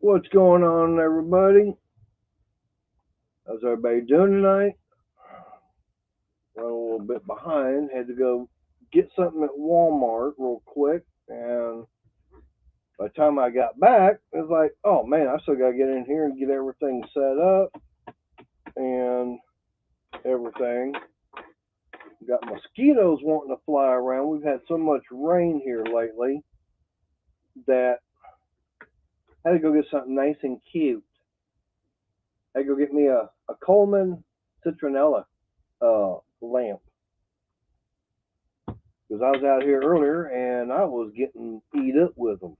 What's going on, everybody? How's everybody doing tonight? Running a little bit behind. Had to go get something at Walmart real quick, and by the time I got back, it was like, oh man, I still gotta get in here and get everything set up and everything. Got mosquitoes wanting to fly around. We've had so much rain here lately that I had to go get something nice and cute. I had to go get me a Coleman citronella lamp because I was out here earlier and I was getting eat up with them.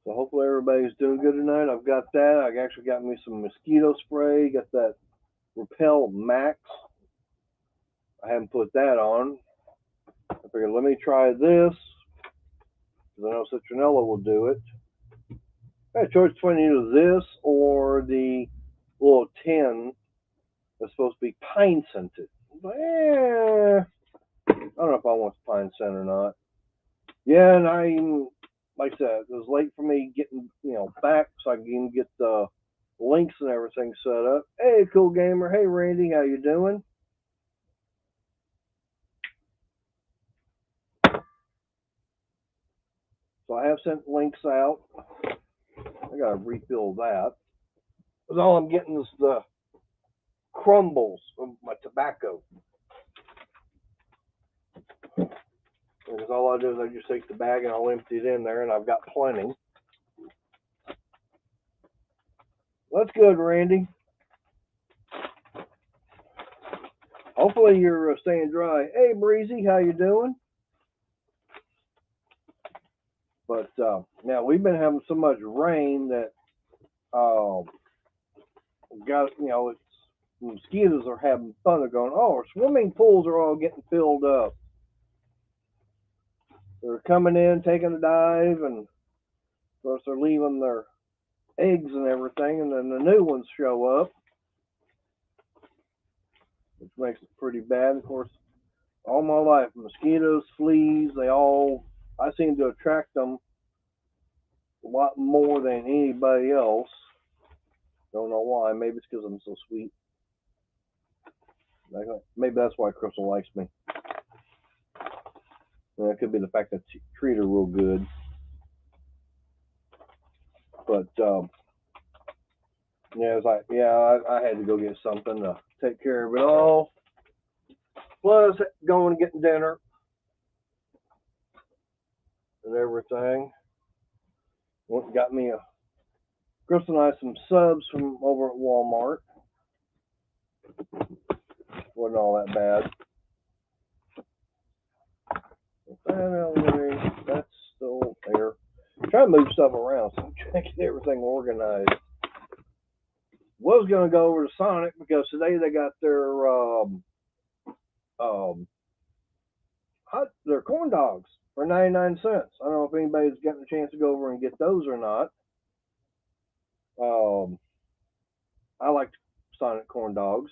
So hopefully everybody's doing good tonight. I've got that. I actually got me some mosquito spray. Got that Repel Max. I haven't put that on. I figured let me try this because I know citronella will do it. I had a choice between either this or the little tin that's supposed to be pine scented. But, I don't know if I want the pine scent or not. Yeah, and like I said, it was late for me getting back so I can get the links and everything set up. Hey, cool gamer. Hey, Randy, how you doing? So I have sent links out. I gotta refill that. Because all I'm getting is the crumbles of my tobacco. Because all I do is I just take the bag and I'll empty it in there, and I've got plenty. Well, that's good, Randy. Hopefully you're staying dry. Hey, Breezy, how you doing? But now we've been having so much rain that uh, got it's mosquitoes are having fun. They're going, oh, our swimming pools are all getting filled up. They're coming in, taking a dive, and of course they're leaving their eggs and everything, and then the new ones show up, which makes it pretty bad. Of course, all my life, mosquitoes, fleas, I seem to attract them a lot more than anybody else. Don't know why. Maybe it's because I'm so sweet. Maybe that's why Crystal likes me. It could be the fact that I treat her real good. But yeah, it's like I had to go get something to take care of it all. Plus going and getting dinner and everything. Went and got me a Crystal and I some subs from over at Walmart. Wasn't all that bad. That's still there. I'm trying to move stuff around, so I'm trying to get everything organized. Was gonna go over to Sonic because today they got um their corn dogs for 99 cents. I don't know if anybody's gotten a chance to go over and get those or not. Um, I like Sonic corn dogs.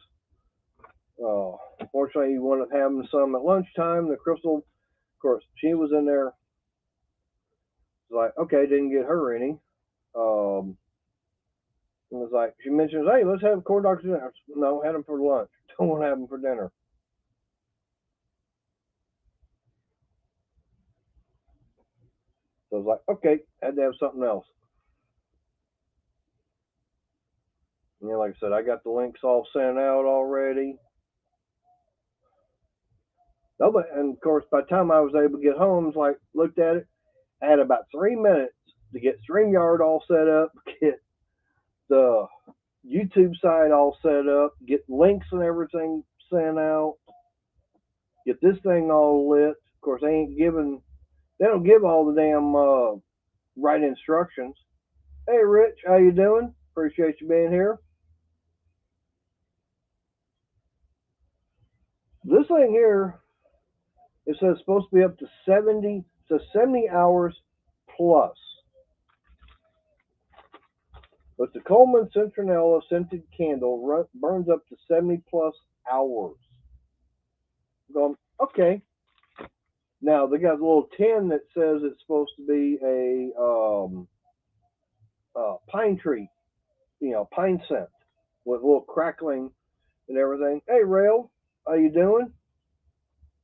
Unfortunately, you wanted to have them some at lunchtime. The Crystal, of course, she was in there. Like, okay, didn't get her any. It was like she mentions, hey, let's have corn dogs for dinner. No, had them for lunch. Don't want to have them for dinner. So I was like, okay, had to have something else. And like I said, I got the links all sent out already. Nobody, and of course, by the time I was able to get home, it's like looked at it. I had about 3 minutes to get StreamYard all set up, get the YouTube site all set up, get links and everything sent out, get this thing all lit. Of course, they don't give all the damn right instructions. Hey, Rich, how you doing? Appreciate you being here. This thing here, it says supposed to be up to 70, so 70 hours plus. But the Coleman Citronella scented candle burns up to 70 plus hours. I'm going, okay. Now they got a little tin that says it's supposed to be a pine tree, pine scent with a little crackling and everything. Hey, Rail, how you doing?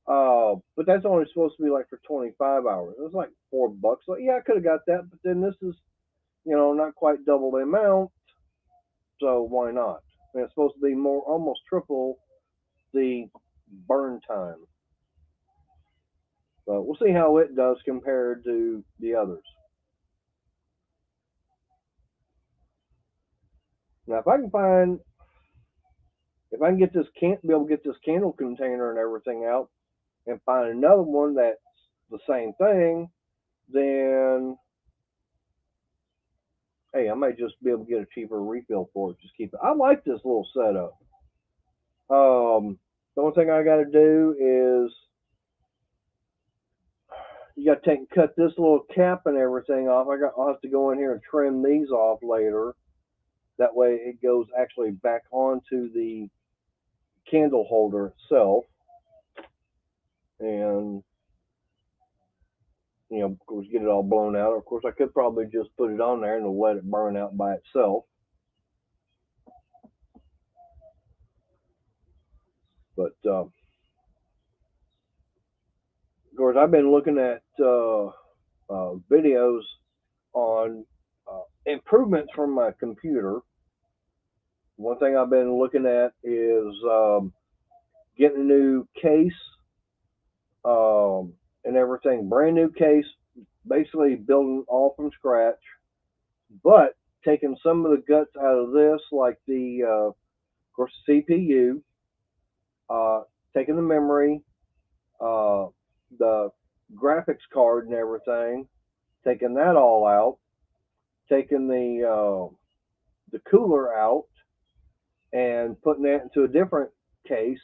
But that's only supposed to be like for 25 hours. It's like $4. Like, yeah, I could have got that, but then this is, not quite double the amount, so why not? And it's supposed to be more, almost triple the burn time. So we'll see how it does compared to the others. Now, if I can get this, can't be able to get this candle container and everything out, and find another one that's the same thing, then hey, I might just be able to get a cheaper refill for it. Just keep it. I like this little setup. The only thing I got to do is you got to cut this little cap and everything off. I'll have to go in here and trim these off later. That way, it goes actually back onto the candle holder itself, and of course, get it all blown out. Of course, I could probably just put it on there and let it burn out by itself. But of course, I've been looking at videos on improvements from my computer. One thing I've been looking at is getting a new case and everything, brand new case, basically building all from scratch, but taking some of the guts out of this, like of course, the CPU, taking the memory, the graphics card and everything, taking that all out, taking the cooler out, and putting that into a different case,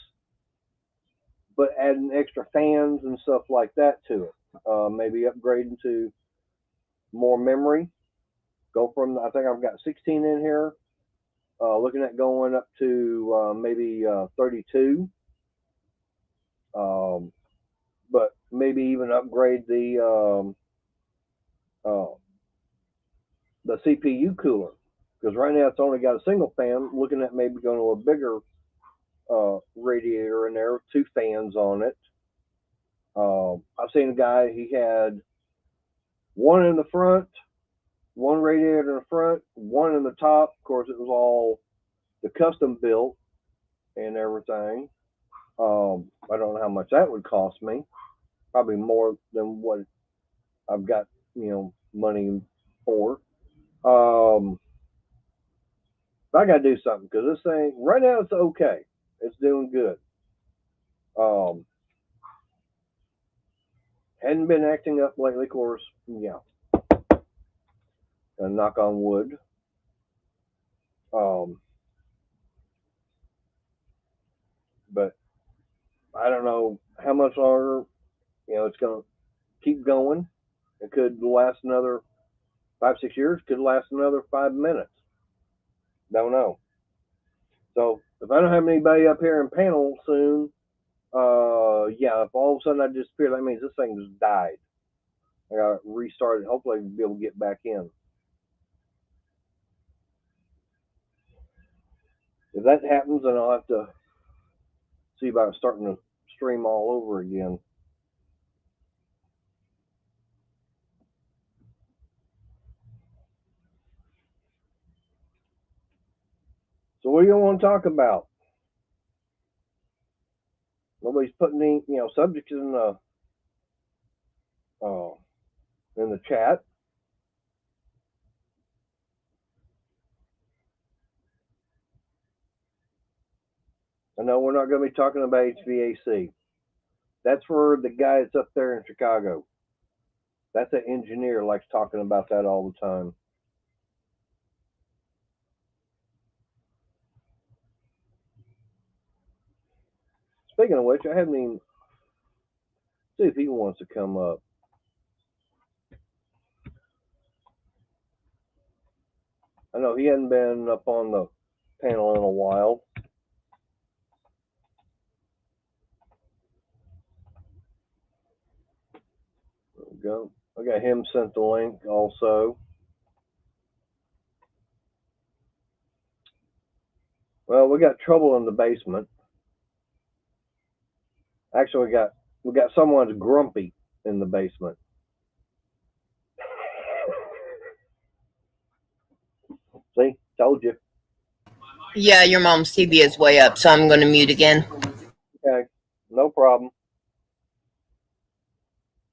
but adding extra fans and stuff like that to it. Maybe upgrading to more memory. Go from, I think I've got 16 in here. Looking at going up to maybe 32. But maybe even upgrade the CPU cooler, because right now it's only got a single fan. Looking at maybe going to a bigger radiator in there, 2 fans on it. I've seen a guy, he had one in the front, one radiator in the front, one in the top. Of course, it was all the custom built and everything. I don't know how much that would cost me. Probably more than what I've got, money for. I got to do something, because this thing right now it's okay. It's doing good. Hadn't been acting up lately, of course. Yeah, and knock on wood. Um, but I don't know how much longer. It's going to keep going. It could last another 5, 6 years. Could last another 5 minutes. Don't know. So if I don't have anybody up here in panel soon, yeah, if all of a sudden I disappear, that means this thing just died. I got to restart it. Hopefully, I'll be able to get back in. If that happens, then I'll have to see about starting to stream all over again. So what do you want to talk about? Nobody's putting any, subjects in the chat. I know we're not going to be talking about HVAC. That's for the guy that's up there in Chicago. That's an engineer, likes talking about that all the time. Speaking of which, I haven't even see if he wants to come up. I know he hadn't been up on the panel in a while. go. I got him sent the link also. Well, we got trouble in the basement. Actually, we got someone's grumpy in the basement. See, told you. Yeah, your mom's TV is way up, so I'm going to mute again. Okay, no problem.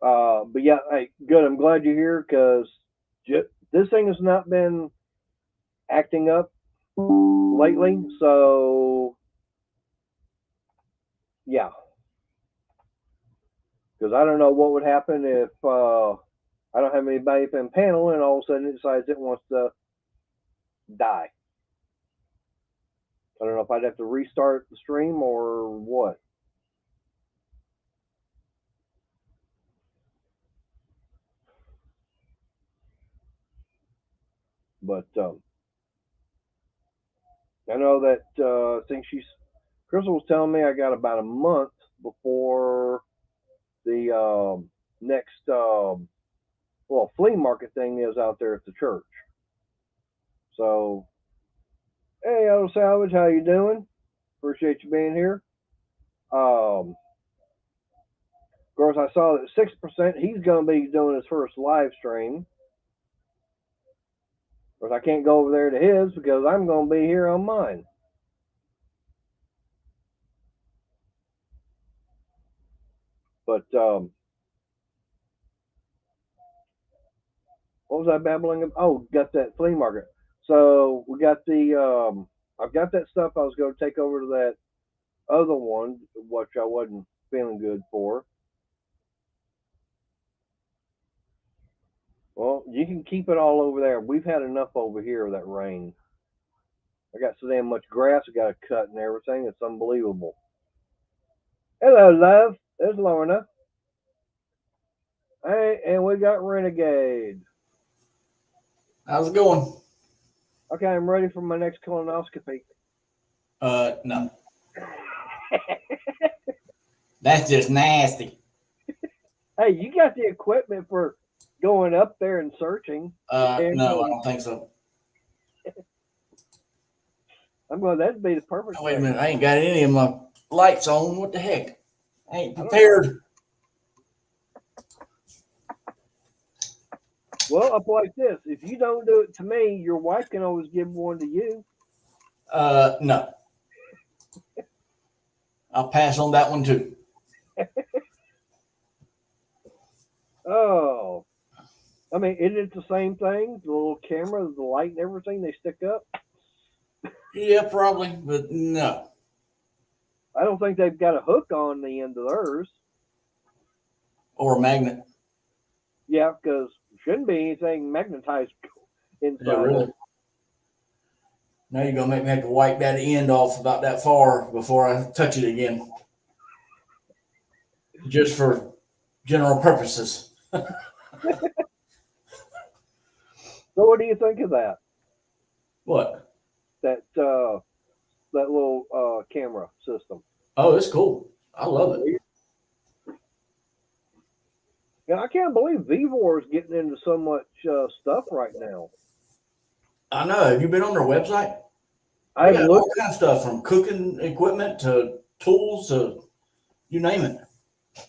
But yeah, hey, good. I'm glad you're here because this thing has not been acting up lately. So yeah, because I don't know what would happen if I don't have anybody in panel and all of a sudden it decides it wants to die. I don't know if I'd have to restart the stream or what. But I know that I think Crystal was telling me I got about a month before the next flea market thing is out there at the church. So, hey, Auto Salvage, how you doing? Appreciate you being here. Of course, I saw that 6%. He's going to be doing his first live stream. Of course, I can't go over there to his because I'm going to be here on mine. But what was I babbling about? Oh, got that flea market. So we got the I've got that stuff I was going to take over to that other one, which I wasn't feeling good for. Well, you can keep it all over there. We've had enough over here of that rain. I got so damn much grass I got to cut and everything. It's unbelievable. Hello, love. There's Lorna. Hey, and we got Renegade. How's it going? Okay, I'm ready for my next colonoscopy. No. That's just nasty. Hey, you got the equipment for going up there and searching. No, I don't think so. I'm going, that'd be the perfect Oh, wait a minute. I ain't got any of my lights on. What the heck? I ain't prepared. Well, up like this. If you don't do it to me, your wife can always give one to you. No. I'll pass on that one too. Oh. I mean, isn't it the same thing? The little camera, the light and everything they stick up? Yeah, probably, but no. I don't think they've got a hook on the end of theirs. Or a magnet. Yeah, because shouldn't be anything magnetized inside. Yeah, really. Now you're going to make me have to wipe that end off about that far before I touch it again. Just for general purposes. So what do you think of that? What? That little camera system. Oh, it's cool. I love it. Yeah, I can't believe Vevor is getting into so much stuff right now. I know. Have you been on their website? I've got looked all kinds of stuff from cooking equipment to tools to you name it.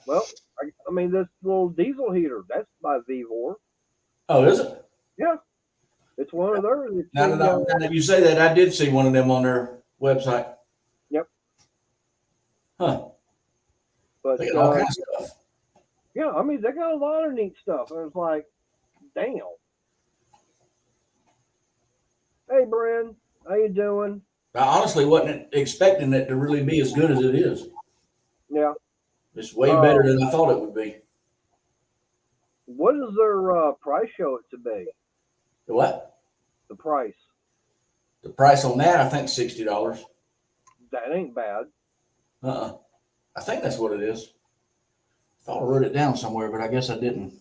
Well, I mean, this little diesel heater, that's by Vevor. Oh, is it? Yeah. It's one of theirs. Now that you say that, I did see one of them on their website. Yep. Huh. But they got all kinds of stuff. Yeah, I mean, they got a lot of neat stuff. I was like, damn. Hey, Bren, how you doing? I honestly wasn't expecting it to really be as good as it is. Yeah. It's way better than I thought it would be. What does their price show it to be? The what? The price. The price on that, I think, $60. That ain't bad. I think that's what it is. I thought I wrote it down somewhere, but I guess I didn't.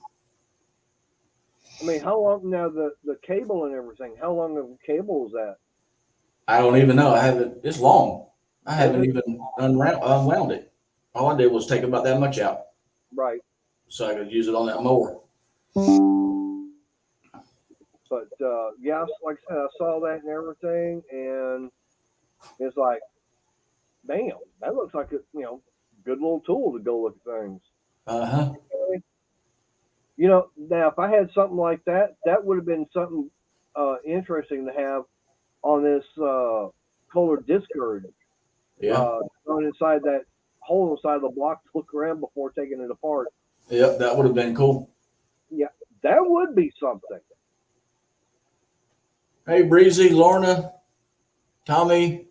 I mean, how long now the cable and everything? How long of a cable is that? I don't even know. I haven't. It's long. I haven't even unwound it. All I did was take about that much out. Right. So I could use it on that mower. But yeah, like I said, I saw that and everything, and it's like, damn, that looks like a good little tool to go look at things. Uh-huh. Now if I had something like that, that would have been something interesting to have on this Kohler discourage. Yeah. Going inside that hole inside of the block to look around before taking it apart. Yep, that would have been cool. Yeah, that would be something. Hey, Breezy, Lorna, Tommy,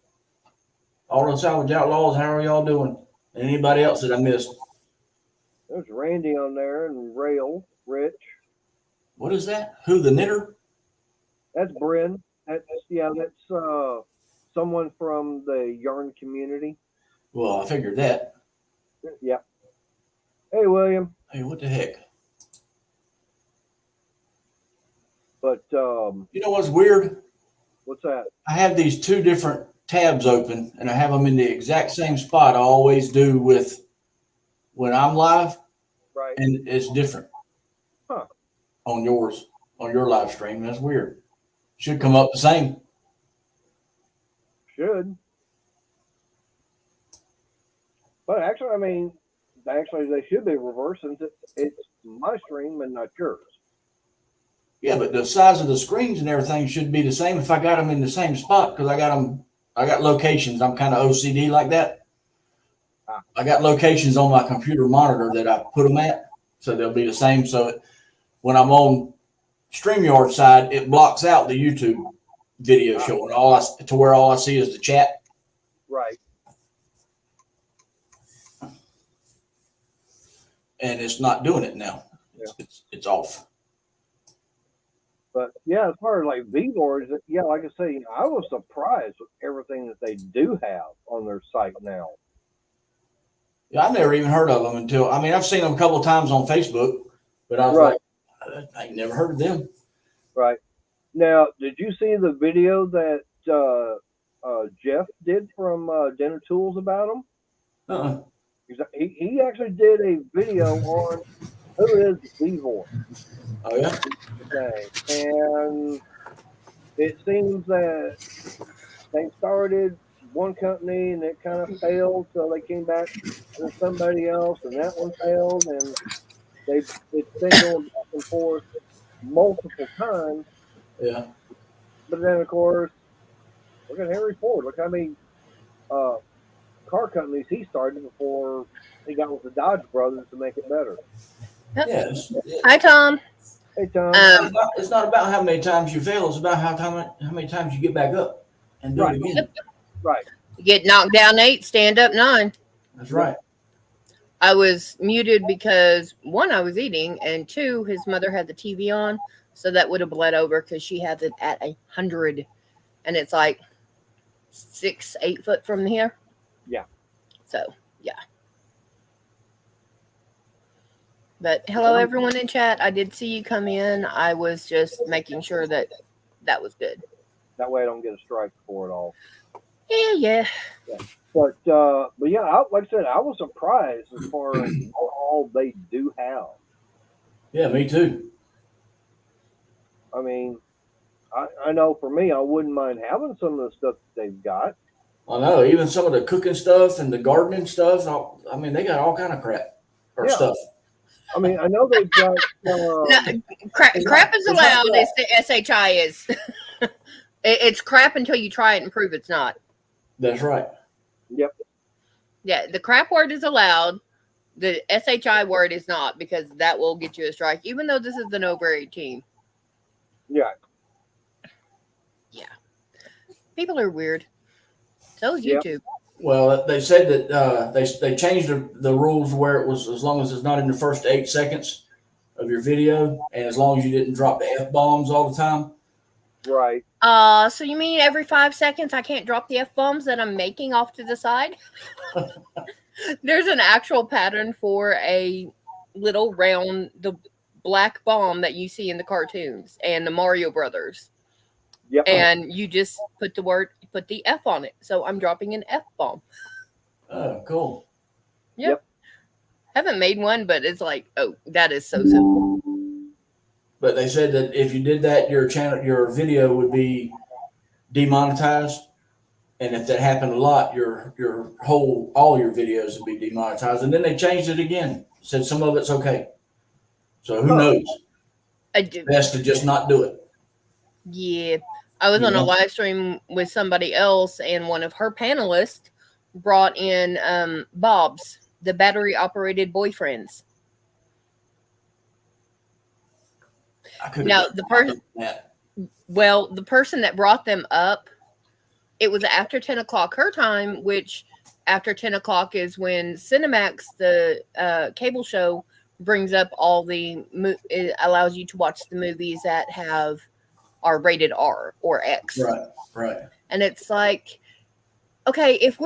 Auto Salvage Outlaws, how are y'all doing? And anybody else that I missed? There's Randy on there and Rail, Rich. What is that? Who, the knitter? That's Bryn. That's someone from the yarn community. Well, I figured that. Yeah. Hey, William. Hey, what the heck? But You know what's weird? what's that? I have these two different tabs open, and I have them in the exact same spot I always do with when I'm live, Right. and it's different. Huh. On your live stream. That's weird. Should come up the same. Should. But actually, I mean, they should be reversed since it's my stream and not yours. Yeah, but the size of the screens and everything should be the same if I got them in the same spot because I got locations. I'm kind of OCD like that. I got locations on my computer monitor that I put them at, so they'll be the same. So when I'm on StreamYard side, it blocks out the YouTube video showing to where all I see is the chat. Right. And it's not doing it now. Yeah. It's off. But yeah, as far as like V-Boards, yeah, like I say, I was surprised with everything that they do have on their site now. Yeah, I never even heard of them I've seen them a couple of times on Facebook, but I was like, I ain't never heard of them. Right. Now, did you see the video that Jeff did from Dinner Tools about them? Uh-uh. He actually did a video on who is V-Board. Oh, yeah? Okay. And it seems that they started one company and it kind of failed, so they came back with somebody else, and that one failed, and it's been going back and forth multiple times. Yeah. But then, of course, look at Henry Ford. Look how many car companies he started before he got with the Dodge brothers to make it better. Yes. Hi, Tom. Hey, Tom. It's not about how many times you fail. It's about how many times you get back up and do it again. Right. You get knocked down 8, stand up 9. That's right. I was muted because 1, I was eating, and 2, his mother had the TV on, so that would have bled over because she has it at 100, and it's like 6-8 foot from here. Yeah. So yeah. But hello, everyone in chat. I did see you come in. I was just making sure that was good. That way I don't get a strike for it all. Yeah. But yeah, like I said, I was surprised as far as all they do have. Yeah, me too. I mean, I know for me, I wouldn't mind having some of the stuff that they've got. I know, even some of the cooking stuff and the gardening stuff. I mean, they got all kind of crap or stuff. I mean, I know they've got No, crap is allowed. It's the SHI is. It's crap until you try it and prove it's not. That's right. Yep. Yeah, the crap word is allowed. The SHI word is not, because that will get you a strike, even though this is the over 18. Yeah. Yeah. People are weird. So is YouTube. Well, they said that they changed the rules where it was as long as it's not in the first 8 seconds of your video, and as long as you didn't drop the F-bombs all the time. Right. So you mean every 5 seconds I can't drop the F-bombs that I'm making off to the side? There's an actual pattern for a little round, the black bomb that you see in the cartoons and the Mario Brothers. Yep. And you just put the F on it. So I'm dropping an F-bomb. Oh, cool. Yep. Haven't made one, but it's like, oh, that is so simple. But they said that if you did that, your video would be demonetized. And if that happened a lot, all your videos would be demonetized. And then they changed it again. Said some of it's okay. So who knows? I do. Best to just not do it. Yeah. I was on a live stream with somebody else, and one of her panelists brought in Bob's, the battery operated boyfriends. Now the person, the person that brought them up, it was after 10 o'clock her time, which after 10 o'clock is when Cinemax, the cable show, brings up it allows you to watch the movies that are rated R or X. Right. And it's like, okay, if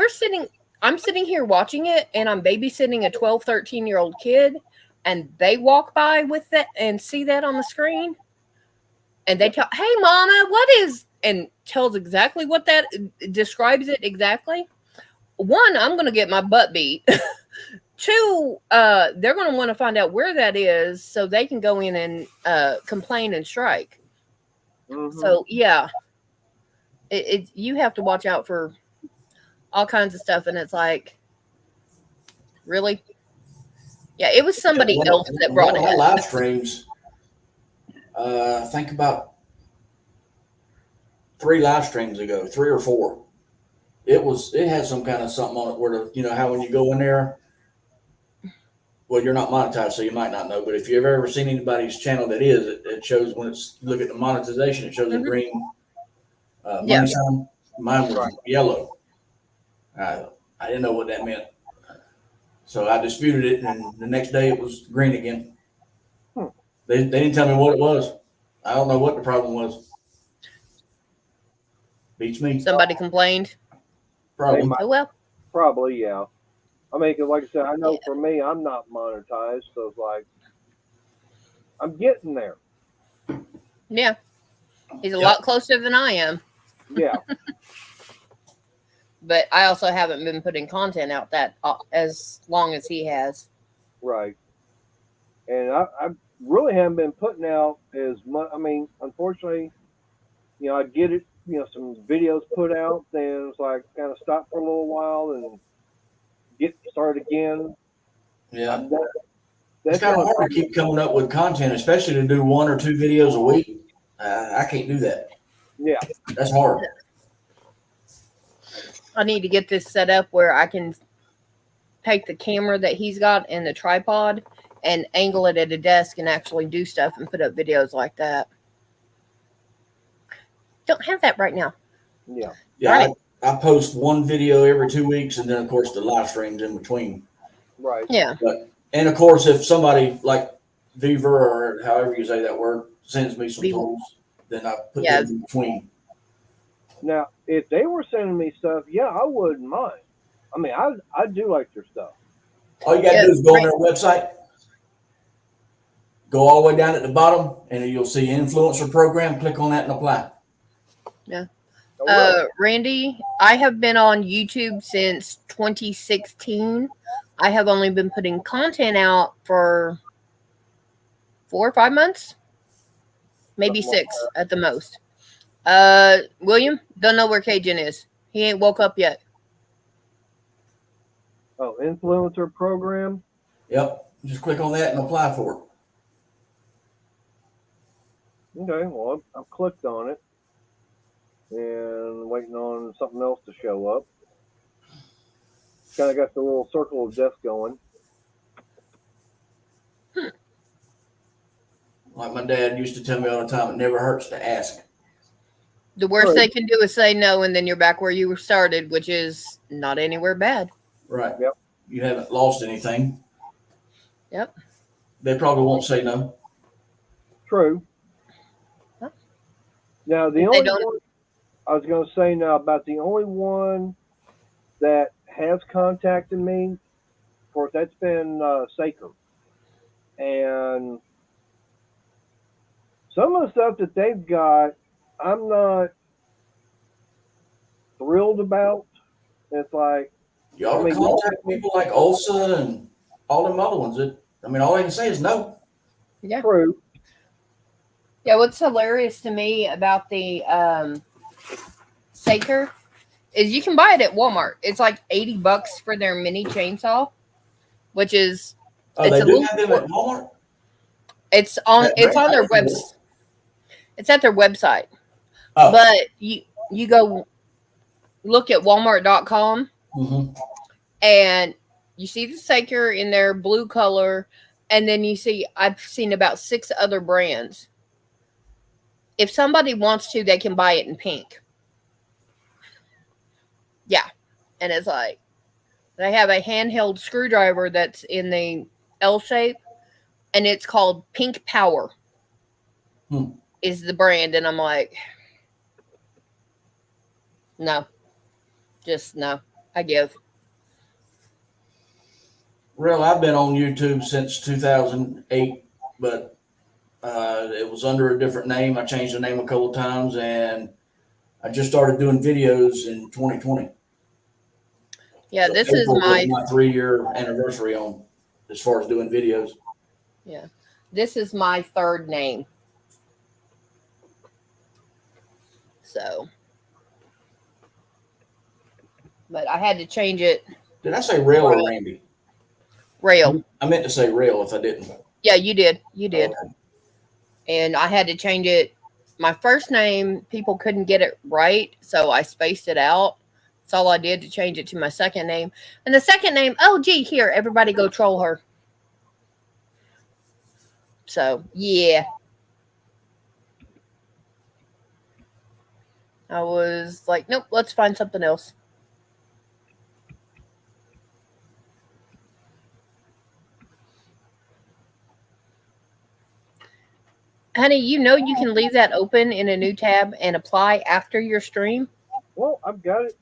I'm sitting here watching it and I'm babysitting a 12, 13-year-old kid and they walk by with that and see that on the screen and they tell, hey, mama, what is, and tells exactly what that describes it exactly. One, I'm going to get my butt beat. Two, they're going to want to find out where that is so they can go in and complain and strike. Mm-hmm. So yeah, you have to watch out for all kinds of stuff, and it's like, really? Yeah, it was somebody else that brought it. My live streams, I think about 3 live streams ago, 3 or 4. It had some kind of something on it where how when you go in there, well, you're not monetized, so you might not know. But if you've ever seen anybody's channel that is, it shows when look at the monetization, it shows a green money sign. Mine was yellow. I didn't know what that meant. So I disputed it, and the next day it was green again. They didn't tell me what it was. I don't know what the problem was. Beats me. Somebody complained. Probably. Oh, well. Probably, yeah. I mean, 'cause like I said, I know for me, I'm not monetized, so it's like, I'm getting there. Yeah. He's a lot closer than I am. Yeah. But I also haven't been putting content out that as long as he has. Right. And I really haven't been putting out as much. I mean, unfortunately, I get it, some videos put out, then it's like kind of stop for a little while and get started again. Yeah. It's kind of hard to keep coming up with content, especially to do 1 or 2 videos a week. I can't do that. Yeah. That's hard. I need to get this set up where I can take the camera that he's got and the tripod and angle it at a desk and actually do stuff and put up videos like that. Don't have that right now. Yeah. Yeah. Right. I post 1 video every 2 weeks, and then of course the live streams in between. Right. Yeah. And of course, if somebody like Viver or however you say that word sends me some tools, then I put them in between. Now, if they were sending me stuff, I wouldn't mind. I mean, I do like their stuff. All you got to do is go on their website, go all the way down at the bottom, and you'll see influencer program. Click on that and apply. Yeah. Randy, I have been on YouTube since 2016. I have only been putting content out for 4 or 5 months, maybe 6 at the most. William, don't know where Cajun is. He ain't woke up yet. Oh, influencer program? Yep. Just click on that and apply for it. Okay, well, I've clicked on it and waiting on something else to show up. Kind of got the little circle of death going. Like my dad used to tell me all the time, it never hurts to ask. The worst they can do is say no, and then you're back where you were started, which is not anywhere bad. Right. Yep. You haven't lost anything. Yep. They probably won't say no. True. Huh? Now, the only one I was going to say now about the only one that has contacted me, of course, that's been Saker. And some of the stuff that they've got, I'm not thrilled about. It's like, you ought to contact people like Ulsa and all them other ones. All they can say is no. Yeah. True. Yeah, what's hilarious to me about the Saker is you can buy it at Walmart. It's like $80 for their mini chainsaw, which is Oh, it's they a do little have them at Walmart? it's on their web Cool. it's at their website. Oh. But you go look at walmart.com Mhm. and you see the Saker in their blue color, and then I've seen about 6 other brands. If somebody wants to, they can buy it in pink. Yeah. And it's like they have a handheld screwdriver that's in the L shape, and it's called Pink Power. Is the brand, and I'm like, no, just no. I give. Real, I've been on YouTube since 2008, but it was under a different name. I changed the name a couple of times, and I just started doing videos in 2020. Yeah, So this is April was my my 3-year anniversary on as far as doing videos. yeah. This is my third name. So, but I had to change it. Did I say Rail or Randy? Rail. I meant to say Rail if I didn't. Yeah, you did. You did. Okay. And I had to change it. My first name, people couldn't get it right, so I spaced it out. That's all I did to change it to my second name. And the second name, oh, gee, here, everybody go troll her. So, yeah. I was like, nope, let's find something else. Honey, you know you can leave that open in a new tab and apply after your stream? Well, I've got it.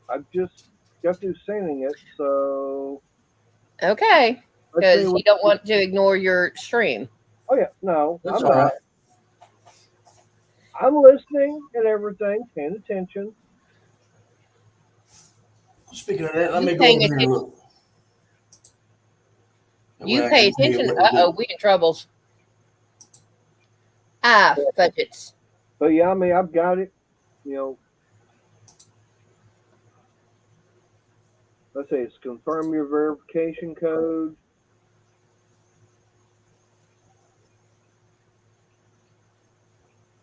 I've just got through sending it, so. Okay. Let's see Because you don't want to ignore your stream. Oh yeah, no, That's I'm all not. right. I'm listening and everything, paying attention. Speaking of that, let You me go paying over here and look. That way You I pay can tell you attention. what to do. We in troubles. Ah, budgets. But yeah, I mean, I've got it. You know, let's say it's confirm your verification code.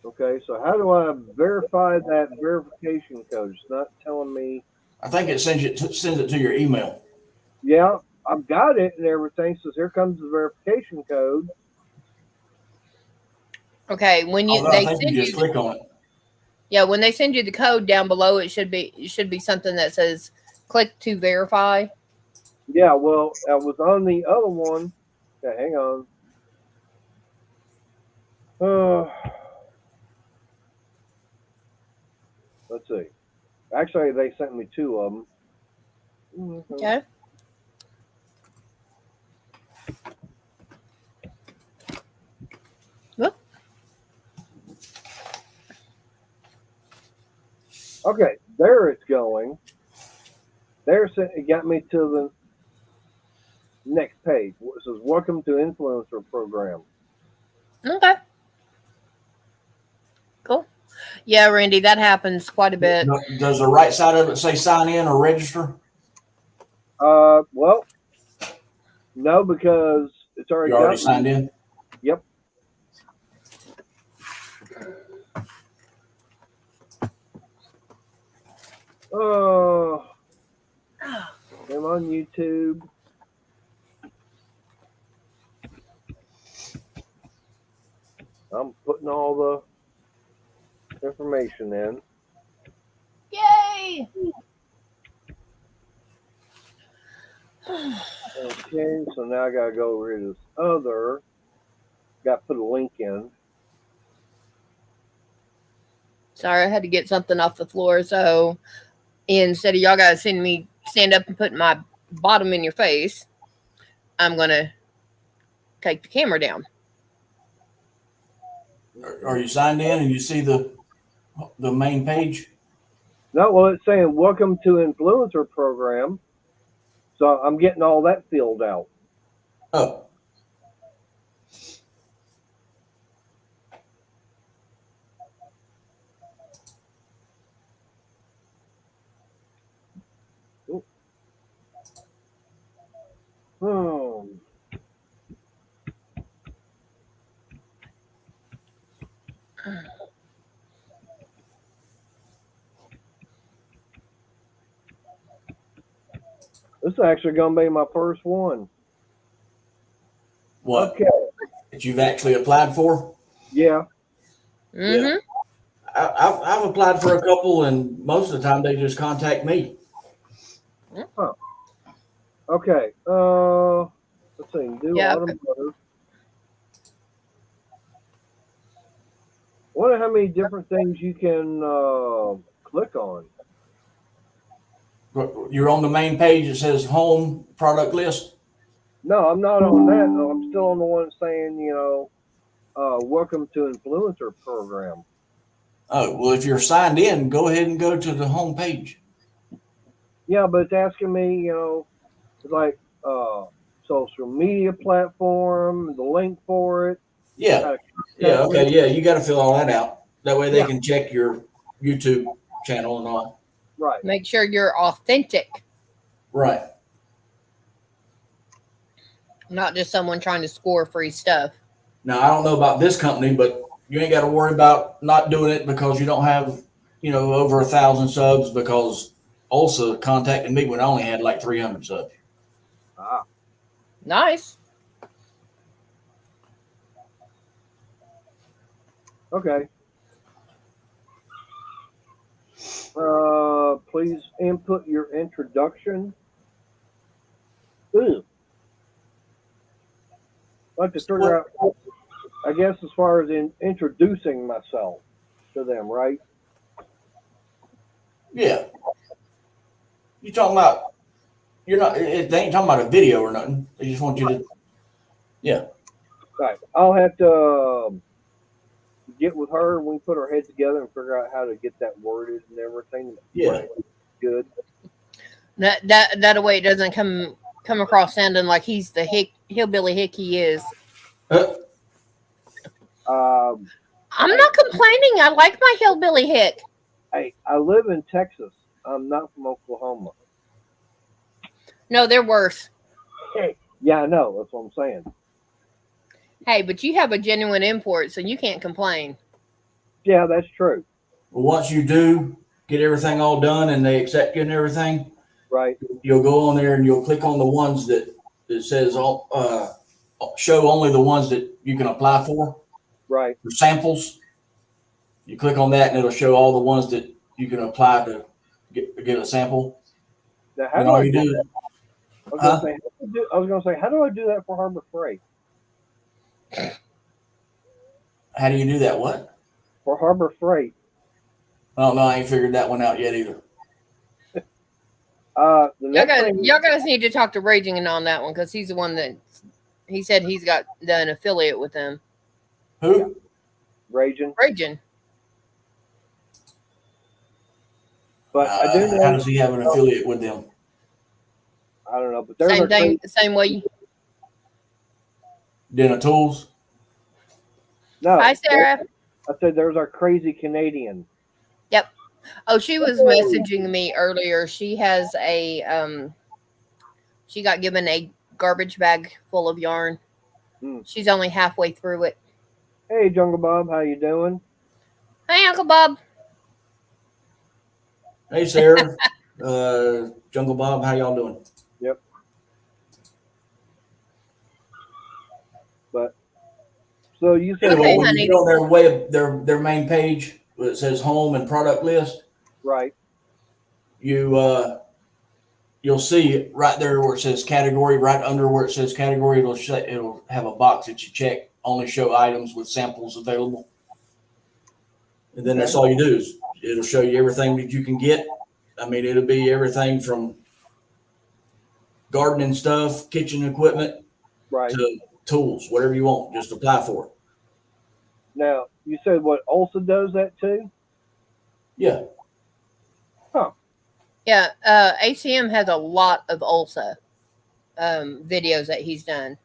Okay, so how do I verify that verification code? It's not telling me. I think it sends it to your email. Yeah, I've got it and everything. So here comes the verification code. Okay, when Although I think you just click on it. Yeah, when they send you the code down below, it should be something that says click to verify. Yeah, well, I was on the other one. Okay, hang on. Let's see. Actually, they sent me 2 of them. Okay. Well. Okay, there it's going. It got me to the next page. It says, welcome to Influencer Program. Okay. Cool. Yeah, Randy, that happens quite a bit. Does the right side of it say sign in or register? Well, no, because it's already You're already signed in? Yep. Oh, I'm on YouTube. I'm putting all the information in. Yay! Okay, so now I gotta go over to this other. Got to put a link in. Sorry, I had to get something off the floor. So instead of y'all guys seeing me stand up and put my bottom in your face, I'm gonna take the camera down. Are you signed in and you see the main page? No, well, it's saying welcome to Influencer Program. So I'm getting all that filled out. Oh. Hmm. This is actually going to be my first one. What Okay. that you've actually applied for? Yeah. Mm-hmm. I've applied for a couple, and most of the time they just contact me. Okay. Let's see. Do Yeah. automotive. I wonder how many different things you can click on. You're on the main page. It says home product list. No, I'm not on that. No, I'm still on the one saying, welcome to Influencer Program. Oh, well, if you're signed in, go ahead and go to the home page. Yeah, but it's asking me, it's like social media platform, the link for it. Yeah. Yeah. Okay. Yeah. You got to fill all that out. That way they can check your YouTube channel and all. Right. Make sure you're authentic, Right. not just someone trying to score free stuff. Now, I don't know about this company, but you ain't got to worry about not doing it because you don't have, over 1,000 subs, because Ulsa contacted me when I only had like 300 subs. Ah. Nice. Okay. Please input your introduction. Ooh. I'd like to figure out, I guess, as far as introducing myself to them, right? Yeah. You talking about, they ain't talking about a video or nothing. They just want you to, yeah. Right. I'll have to get with her and we put our heads together and figure out how to get that worded and everything. Yeah. Good. That way it doesn't come across sounding like he's the hillbilly hick he is. Um, I'm not complaining. I like my hillbilly hick. Hey, I live in Texas. I'm not from Oklahoma. No, they're worse. Yeah, I know. That's what I'm saying. Hey, but you have a genuine import, so you can't complain. Yeah, that's true. Well, once you do get everything all done and they accept you and everything, Right. you'll go on there and you'll click on the ones that says show only the ones that you can apply for. Right. For samples. You click on that and it'll show all the ones that you can apply to get a sample. Now, how And do all I you do do that? I was going to say, how do I do that for Harbor Freight? How do you do that? What? For Harbor Freight. Oh no, I ain't figured that one out yet either. Y'all guys need to talk to Raging on that one, because he's the one that he said he's got an affiliate with them. Who? Raging. But I do know. How does he have an affiliate with them? I don't know, but there's Same way. Denna Tools. No. Hi, Sarah. I said there's our crazy Canadian. Yep. Oh, she was messaging me earlier. She has she got given a garbage bag full of yarn. She's only halfway through it. Hey, Jungle Bob, how you doing? Hey, Uncle Bob. Hey, Sarah. Jungle Bob, how y'all doing? Yep. But so you said anyway, when you get on their main page where it says home and product list, right? You'll see right there where it says category, right under where it says category, it'll have a box that you check, only show items with samples available. And then that's all you do is it'll show you everything that you can get. I mean, it'll be everything from gardening stuff, kitchen equipment, right, to tools, whatever you want, just apply for it. Now, you said what, Ulsa does that too? Yeah. Huh. Yeah, ACM has a lot of Ulsa videos that he's done.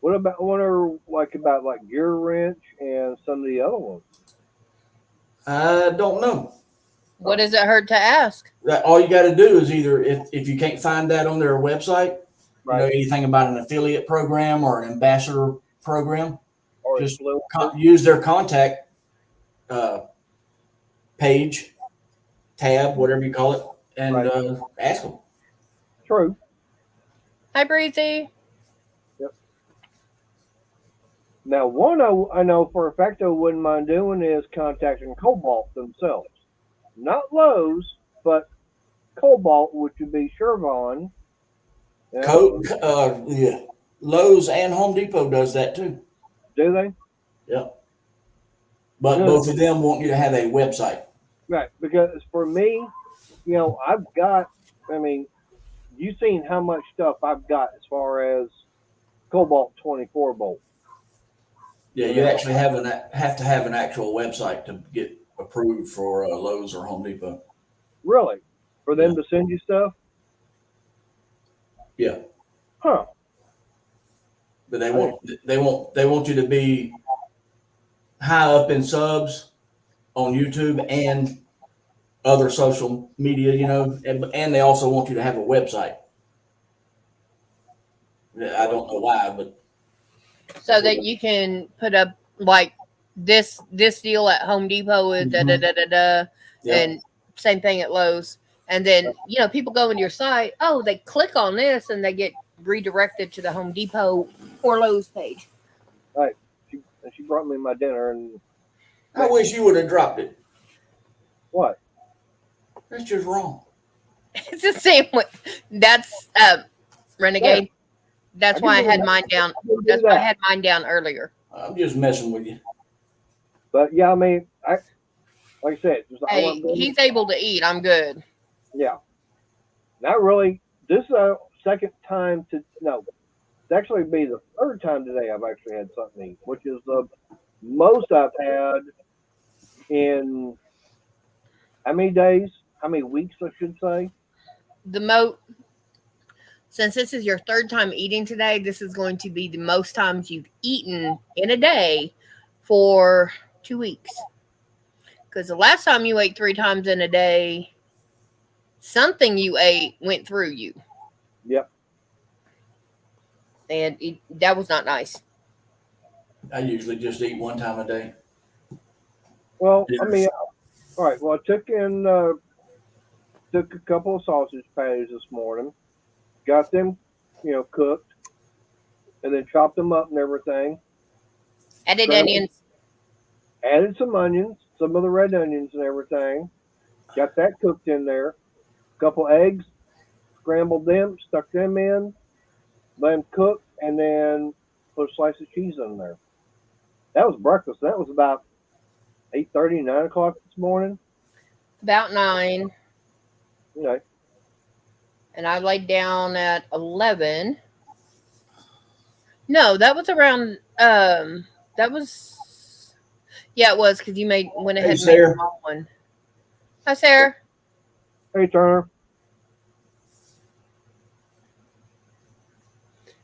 What about about Gear Wrench and some of the other ones? I don't know. What does it hurt to ask? All you got to do is either, if you can't find that on their website, you know, anything about an affiliate program or an ambassador program, Or just influencer. use their contact page, tab, whatever you call it, and Right. ask them. True. Hi, Breezy. Now, one I know for a fact I wouldn't mind doing is contacting Cobalt themselves. Not Lowe's, but Cobalt, which would be Shervon. Yeah. Lowe's and Home Depot does that too. Do they? Yeah. But Good. both of them want you to have a website. Right. Because for me, you know, you've seen how much stuff I've got as far as Cobalt 24 volt. Yeah, you actually have to have an actual website to get approved for Lowe's or Home Depot. Really? For them to send you stuff? Yeah. Huh. But they want you to be high up in subs on YouTube and other social media, you know, and they also want you to have a website. I don't know why, but So that you can put up like this deal at Home Depot is da da da da da, and same thing at Lowe's. And then, you know, people go into your site, oh, they click on this and they get redirected to the Home Depot or Lowe's page. Right. She brought me my dinner and I wish you would have dropped it. what? That's just wrong. It's the same way. That's Renegade. Yeah. That's why I had mine down. That's why I had mine down earlier. I'm just messing with you. But yeah, I mean, like I said, Hey, he's able to eat. I'm good. Yeah. Not really. This is our second time it's actually be the third time today I've actually had something to eat, which is the most I've had in how many days? How many weeks, I should say? Since this is your third time eating today, this is going to be the most times you've eaten in a day for 2 weeks. Because the last time you ate 3 times in a day, something you ate went through you. Yep. And that was not nice. I usually just eat 1 time a day. Well, I mean, all right. Well, I took a couple of sausage patties this morning, got them, cooked, and then chopped them up and everything. Added onions. Added some onions, some of the red onions and everything. Got that cooked in there. A couple eggs, scrambled them, stuck them in, let them cook, and then put a slice of cheese in there. That was breakfast. That was about 8:30, 9 o'clock this morning. About 9. Okay. And I laid down at 11. No, that was around. That was. Yeah, it was because you went ahead and made your mom one. Hi, Sarah. Hey, Turner.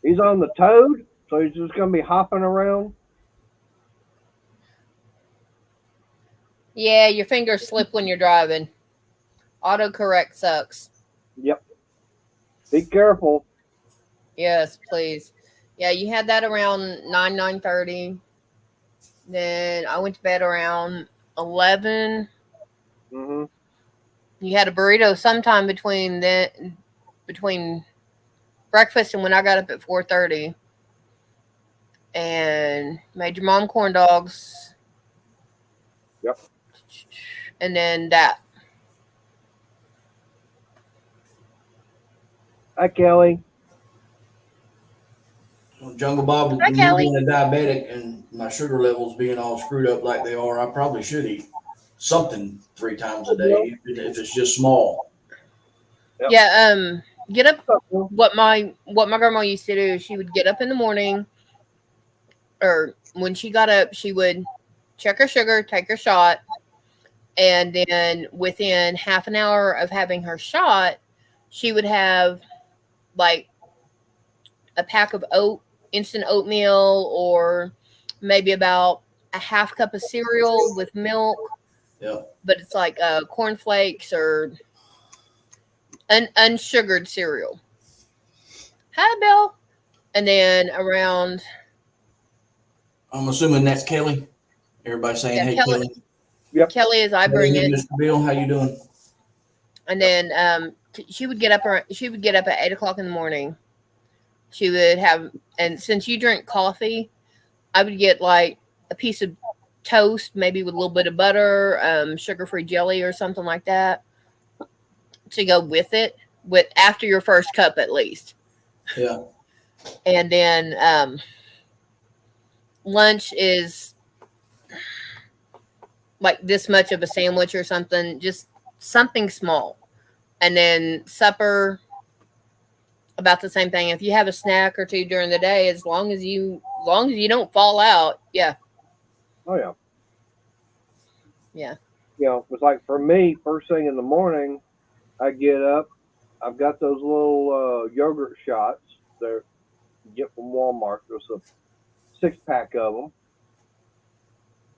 He's on the Toad, so he's just going to be hopping around. Yeah, your fingers slip when you're driving. Autocorrect sucks. Yep. Be careful. Yes, please. Yeah, you had that around 9:30. Then I went to bed around 11. Mm-hmm. You had a burrito sometime between breakfast and when I got up at 4:30. And made your mom corn dogs. Yep. And then that. Hi, Kelly. Jungle Bob, Hi, Kelly. being a diabetic and my sugar levels being all screwed up like they are, I probably should eat something 3 times a day, even if it's just small. Yep. Yeah, get up. What my grandma used to do, she would get up in the morning, or when she got up, she would check her sugar, take her shot, and then within half an hour of having her shot, she would have like a pack of instant oatmeal, or maybe about a half cup of cereal with milk. Yeah. But it's like cornflakes or unsugared cereal. hi, Bill. And then around, I'm assuming that's Kelly. Everybody saying, yeah, hey, Kelly. Kelly. Kelly is I bring Hey, it. Mr. Bill, how you doing? And then she would get up at 8 o'clock in the morning. She would have, and since you drink coffee, I would get like a piece of toast, maybe with a little bit of butter, sugar-free jelly or something like that to go with it, with after your first cup at least. Yeah. And then lunch is like this much of a sandwich or something, just something small. And then supper, about the same thing. If you have a snack or two during the day, as long as you don't fall out, yeah. Oh yeah. Yeah. You know, it's like for me, first thing in the morning, I get up. I've got those little yogurt shots that you get from Walmart. There's a 6-pack of them,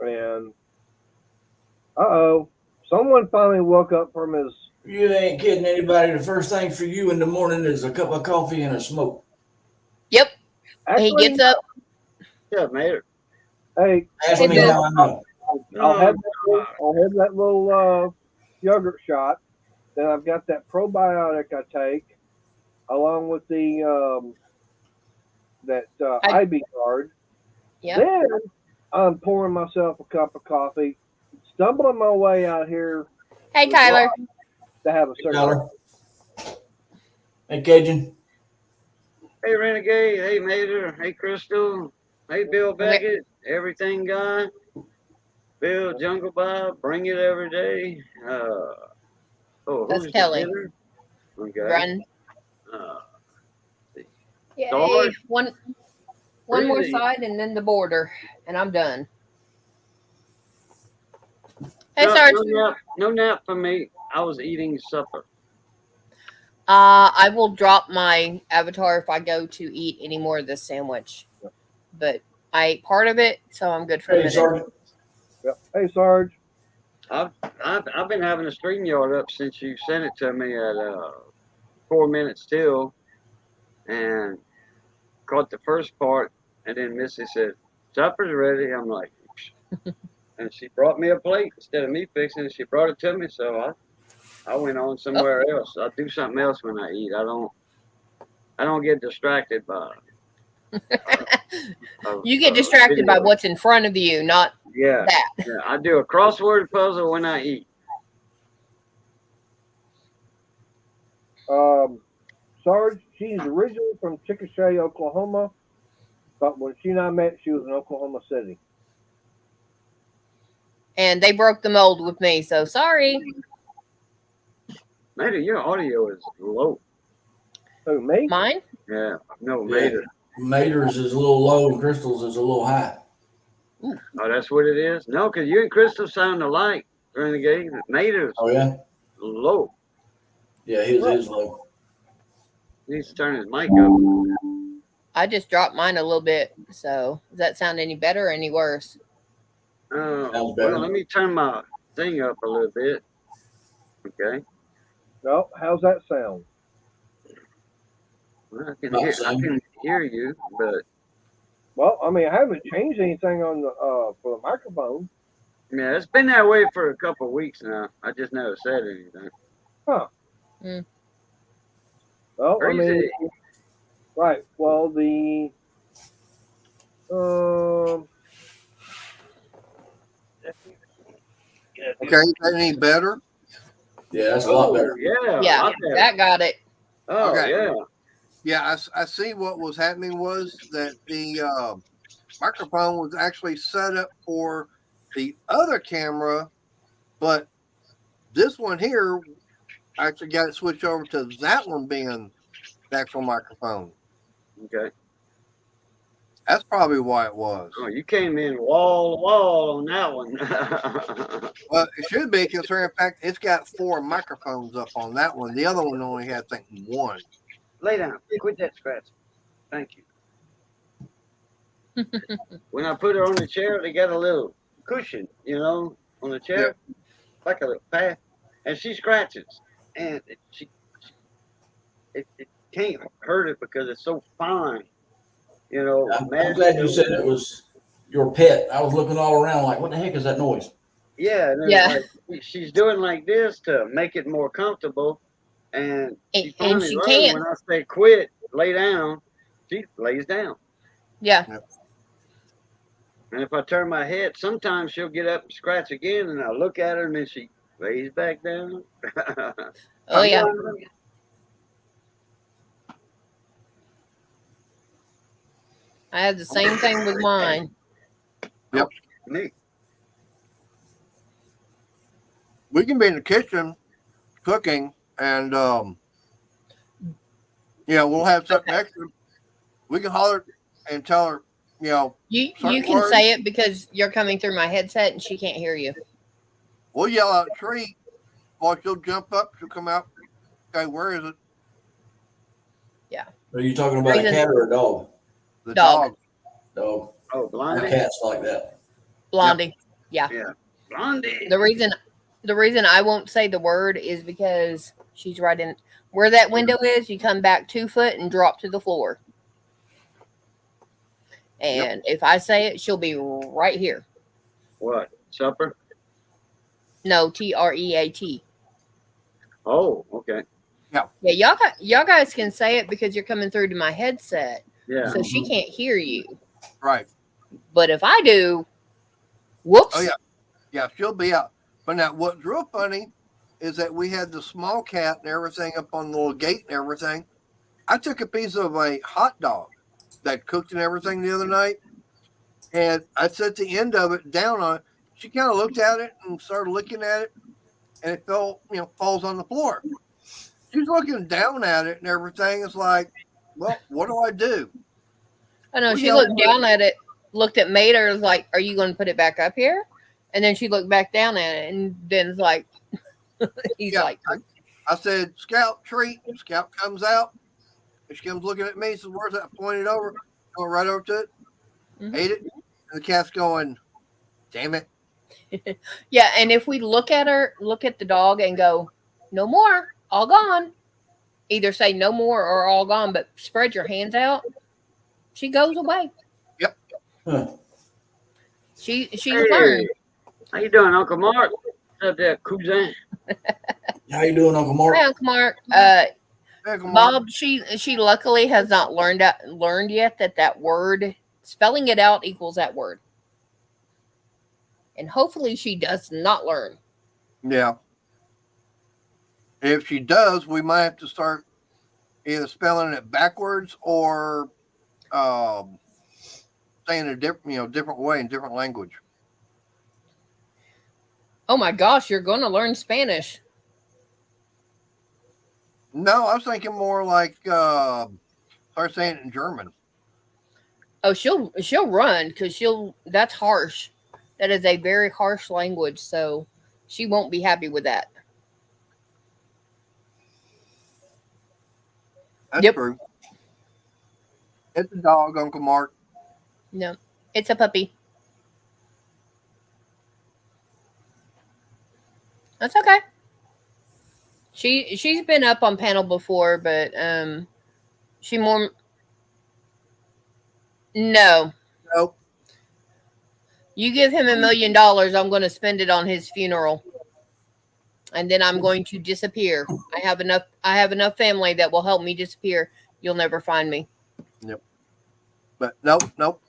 and someone finally woke up from his. You ain't kidding anybody. The first thing for you in the morning is a cup of coffee and a smoke. Yep. Actually, He gets up. Yeah, mate. Hey, Ask Hey, me Bill. how I know. I'll have that little yogurt shot. Then I've got that probiotic I take, along with the IB card. Yep. Then I'm pouring myself a cup of coffee, stumbling my way out here Hey, Tyler. to have a Hey, cigarette. Tyler. Hey, Cajun. Hey, Renegade. Hey, Mater. Hey, Crystal. Hey, Bill Beckett. Everything guy. Bill Jungle Bob. Bring it every day. That's who's Kelly. the hitter? Okay. Run. Yay. George. One more Really? side and then the border, and I'm done. Hey, Sarge. No nap for me. I was eating supper. I will drop my avatar if I go to eat any more of this sandwich. But I ate part of it, so I'm good for a Hey, minute. Sergeant. Yep. Hey, Sarge. I've been having a StreamYard up since you sent it to me at 4 minutes till, and caught the first part, and then Missy said, "Supper's ready." I'm like, and she brought me a plate instead of me fixing it. She brought it to me, so I went on somewhere else. I do something else when I eat. I don't get distracted by. You get distracted by what's in front of you, not Yeah, that. yeah. I do a crossword puzzle when I eat. Sarge, she's originally from Chickasha, Oklahoma, but when she and I met, she was in Oklahoma City. And they broke the mold with me, so sorry. Mater, your audio is low. Who, me? Mine? Yeah, no, Yeah. Mater. Mater's is a little low and Crystal's is a little high. Oh, that's what it is? No, because you and Crystal sound alike, Renegade. Mater's Oh, yeah? low. Yeah, his is low. He needs to turn his mic up. I just dropped mine a little bit, so does that sound any better or any worse? Sounds better. Well, let me turn my thing up a little bit. Okay. No, how's that sound? Well, I Not can same. hear you, but Well, I mean, I haven't changed anything on the for the microphone. yeah, it's been that way for a couple of weeks now. I just never said anything. Huh. Mm. Well, I mean, Crazy. right. Well, the Okay, is that any better? Yeah, that's a lot better. Yeah. Yeah, lot better. that got it. Oh, Okay. yeah. Yeah, I see what was happening was that the microphone was actually set up for the other camera, but this one here actually got it switched over to that one being the actual microphone. Okay. That's probably why it was. Oh, you came in wall to wall on that one. Well, it should be considering the fact it's got 4 microphones up on that one. The other one only had, I think, 1. Lay down. Quit that scratch. Thank you. When I put her on the chair, they got a little cushion, on the chair, like a little pad, and she scratches, and can't hurt it because it's so fine. You know, I'm glad you said it was your pet. I was looking all around like, what the heck is that noise? Yeah, and then Yeah. like she's doing like this to make it more comfortable, and she And finally she learned can't. when I say quit, lay down, she lays down. Yeah. And if I turn my head, sometimes she'll get up and scratch again, and I look at her, and then she lays back down. Oh yeah. I had the same thing with mine. Neat. We can be in the kitchen cooking, and we'll have something extra. We can holler and tell her, You certain can words. say it because you're coming through my headset and she can't hear you. We'll yell out a treat, or she'll jump up, she'll come out. Okay, where is it? Are you talking about a cat or a dog? The Dog. Dog. Oh, My Blondie. cat's like that. Blondie. Blondie. The reason I won't say the word is because she's right in where that window is. You come back 2 foot and drop to the floor. And if I say it, she'll be right here. What? Supper? No, TREAT. Oh, okay. Yeah, y'all guys can say it because you're coming through to my headset, Yeah. so she can't hear you. Right. But if I do, whoops. Oh, yeah. Yeah, she'll be out. But now what's real funny is that we had the small cat and everything up on the little gate and everything. I took a piece of a hot dog that cooked and everything the other night, and I set the end of it down on it. She kind of looked at it and started looking at it, and it falls on the floor. She's looking down at it and everything. It's like, well, what do I do? I know We she yelled looked at her. down at it, looked at Mater, was like, "Are you going to put it back up here?" And then she looked back down at it, and then it's like, he's Yeah. like, I said, Scout, treat. Scout comes out. And she comes looking at me. Says, where's that? I pointed over. Going right over to it. Mhm. Ate it. And the cat's going, damn it. yeah. And if we look at the dog and go, "No more, all gone," either say "no more" or "all gone," but spread your hands out, she goes away. Yep. Huh. She's Hey, learned. how you doing, Uncle Mark? What's up there, cousin? How you doing, Uncle Mark? Hi, Uncle Mark. Hey, come on. Bob, she luckily has not learned yet that word, spelling it out equals that word. And hopefully she does not learn. Yeah. If she does, we might have to start either spelling it backwards or saying a different way in different language. Oh my gosh, you're going to learn Spanish. No, I was thinking more like start saying it in German. Oh, she'll run because that's harsh. That is a very harsh language, so she won't be happy with that. That's Yep. true. It's a dog, Uncle Mark. No, it's a puppy. That's okay. She's been up on panel before, but she more no. Nope. You give him $1 million, I'm going to spend it on his funeral, and then I'm going to disappear. I have enough family that will help me disappear. You'll never find me. But nope.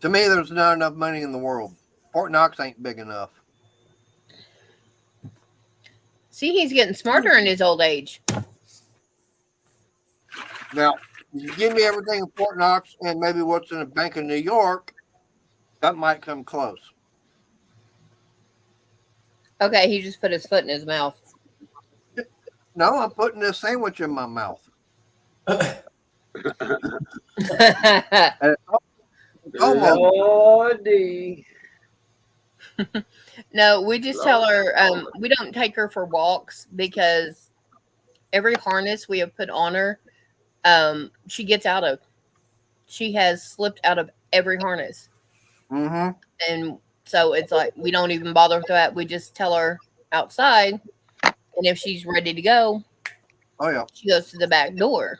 To me, there's not enough money in the world. Fort Knox ain't big enough. See, he's getting smarter in his old age. Now, if you give me everything in Fort Knox and maybe what's in the Bank of New York, that might come close. Okay, he just put his foot in his mouth. No, I'm putting this sandwich in my mouth. And it's almost Lordy. No, we just tell her we don't take her for walks because every harness we have put on her, she gets out of. She has slipped out of every harness. Mm-hmm. And so it's like we don't even bother with that. We just tell her outside, and if she's ready to go, Oh yeah. She goes to the back door.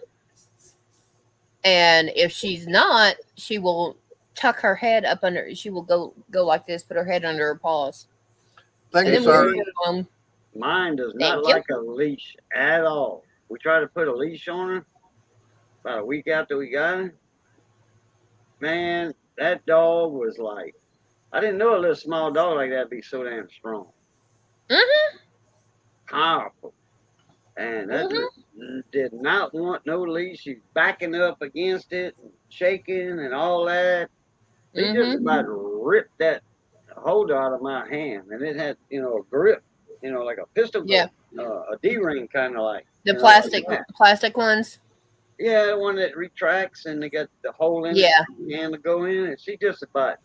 And if she's not, she will tuck her head up under. She will go like this, put her head under her paws, Thank and you, then we'll sir. move on. Mine does not Thank you. like a leash at all. We tried to put a leash on her about a week after we got her. Man, that dog was like, I didn't know a little small dog like that would be so damn strong. Mm-hmm. Powerful. And that did not want no leash. She's backing up against it, and shaking and all that. He just about ripped that holder out of my hand. And it had, a grip, like a pistol grip. Yeah. A D-ring kind of like. The like plastic ones. Yeah, the one that retracts and they got the hole in Yeah. it and to go in. And she just about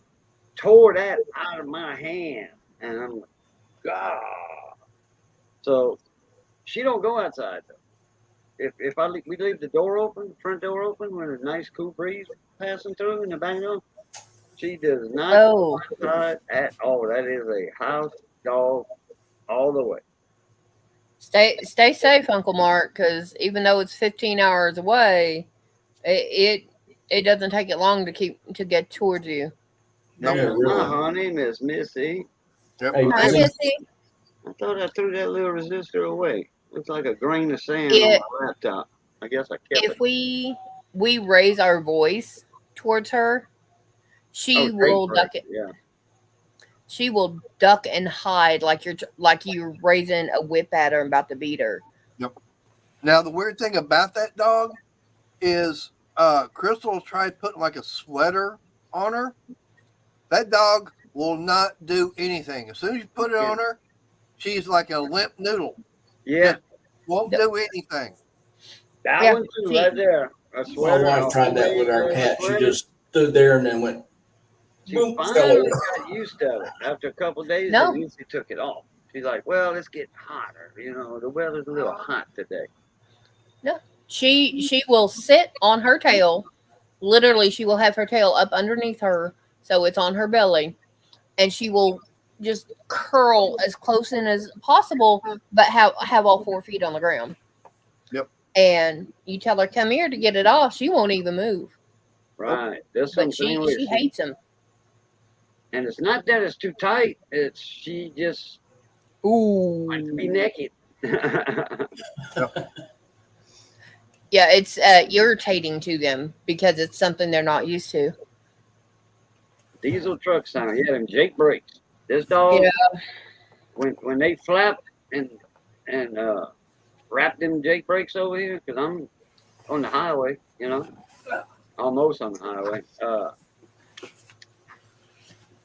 tore that out of my hand. And I'm like, God. So she don't go outside though. If we leave the door open, front door open, when there's a nice cool breeze passing through in the back door, she does not go outside at all. That is a house dog all the way. Stay safe, Uncle Mark, because even though it's 15 hours away, it doesn't take it long to get towards you. No. Yeah, My really. honey, Miss Missy. Yep. Hey, Hi, Missy. Missy. I thought I threw that little resistor away. Looks like a grain of sand Yeah. on my laptop. I guess I kept it. If we raise our voice towards her, she Oh, will tape duck it. Yeah. She will duck and hide like you're raising a whip at her and about to beat her. Now the weird thing about that dog is Crystal tried putting like a sweater on her. That dog will not do anything. As soon as you put it on her, she's like a limp noodle. Yeah. Won't do anything. That Yeah, one too, she- right there. A My sweater. wife tried that with our cat. She just stood there and then went. She boom, fell finally over. got used to it. After a couple of days, No. Lucy took it off. She's like, well, it's getting hotter. The weather's a little hot today. She will sit on her tail. Literally, she will have her tail up underneath her, so it's on her belly, and she will just curl as close in as possible, but have all 4 feet on the ground. Yep. And you tell her come here to get it off, she won't even move. Right. This But one's she hates him. And it's not that it's too tight. It's she just Ooh. wants to be naked. Yeah, it's irritating to them because it's something they're not used to. Diesel truck sound. Yeah, them Jake brakes. This dog, Yeah. when they flap and wrap them Jake brakes over here, because I'm on the highway, almost on the highway.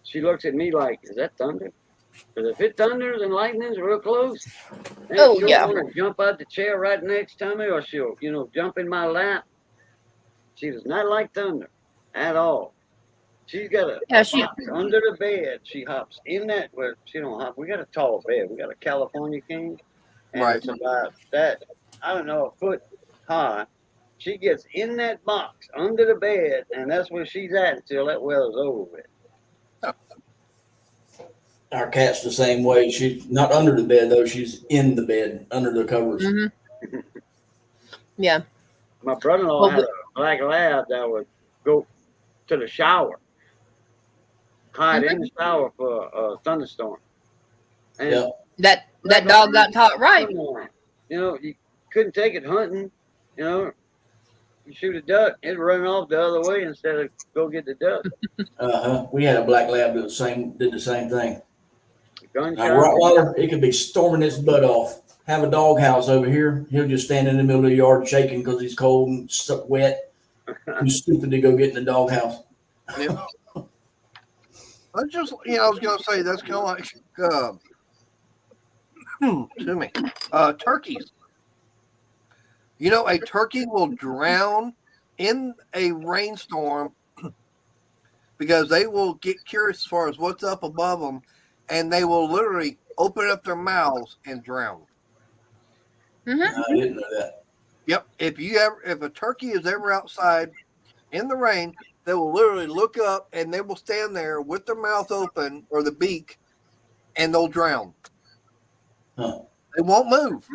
She looks at me like, is that thunder? Because if it thunders and lightning's real close, then Oh, she'll yeah. want to jump out the chair right next to me, or she'll, jump in my lap. She does not like thunder at all. She's got a box under the bed. She hops in that. Well, she don't hop. We got a tall bed. We got a California king, and Right. it's about that. I don't know, a foot high. She gets in that box under the bed, and that's where she's at until that weather's over with. Our cat's the same way. She's not under the bed though. She's in the bed under the covers. Mm-hmm. Yeah. My brother-in-law Well, had a black lab that would go to the shower, hide in the shower for a thunderstorm. And Yeah. That dog got taught right. come on. You couldn't take it hunting. You shoot a duck, it'd run off the other way instead of go get the duck. We had a black lab that did the same thing. Gunshot. Now, Rottweiler, it could be storming its butt off. Have a dog house over here. He'll just stand in the middle of the yard shaking because he's cold and wet. Too stupid to go get in the dog house. Yep. I was going to say that's kind of like, excuse me, turkeys. A turkey will drown in a rainstorm because they will get curious as far as what's up above them, and they will literally open up their mouths and drown. Mm-hmm. No, I didn't know that. Yep. If a turkey is ever outside in the rain, they will literally look up and they will stand there with their mouth open or the beak, and they'll drown. Huh. They won't move.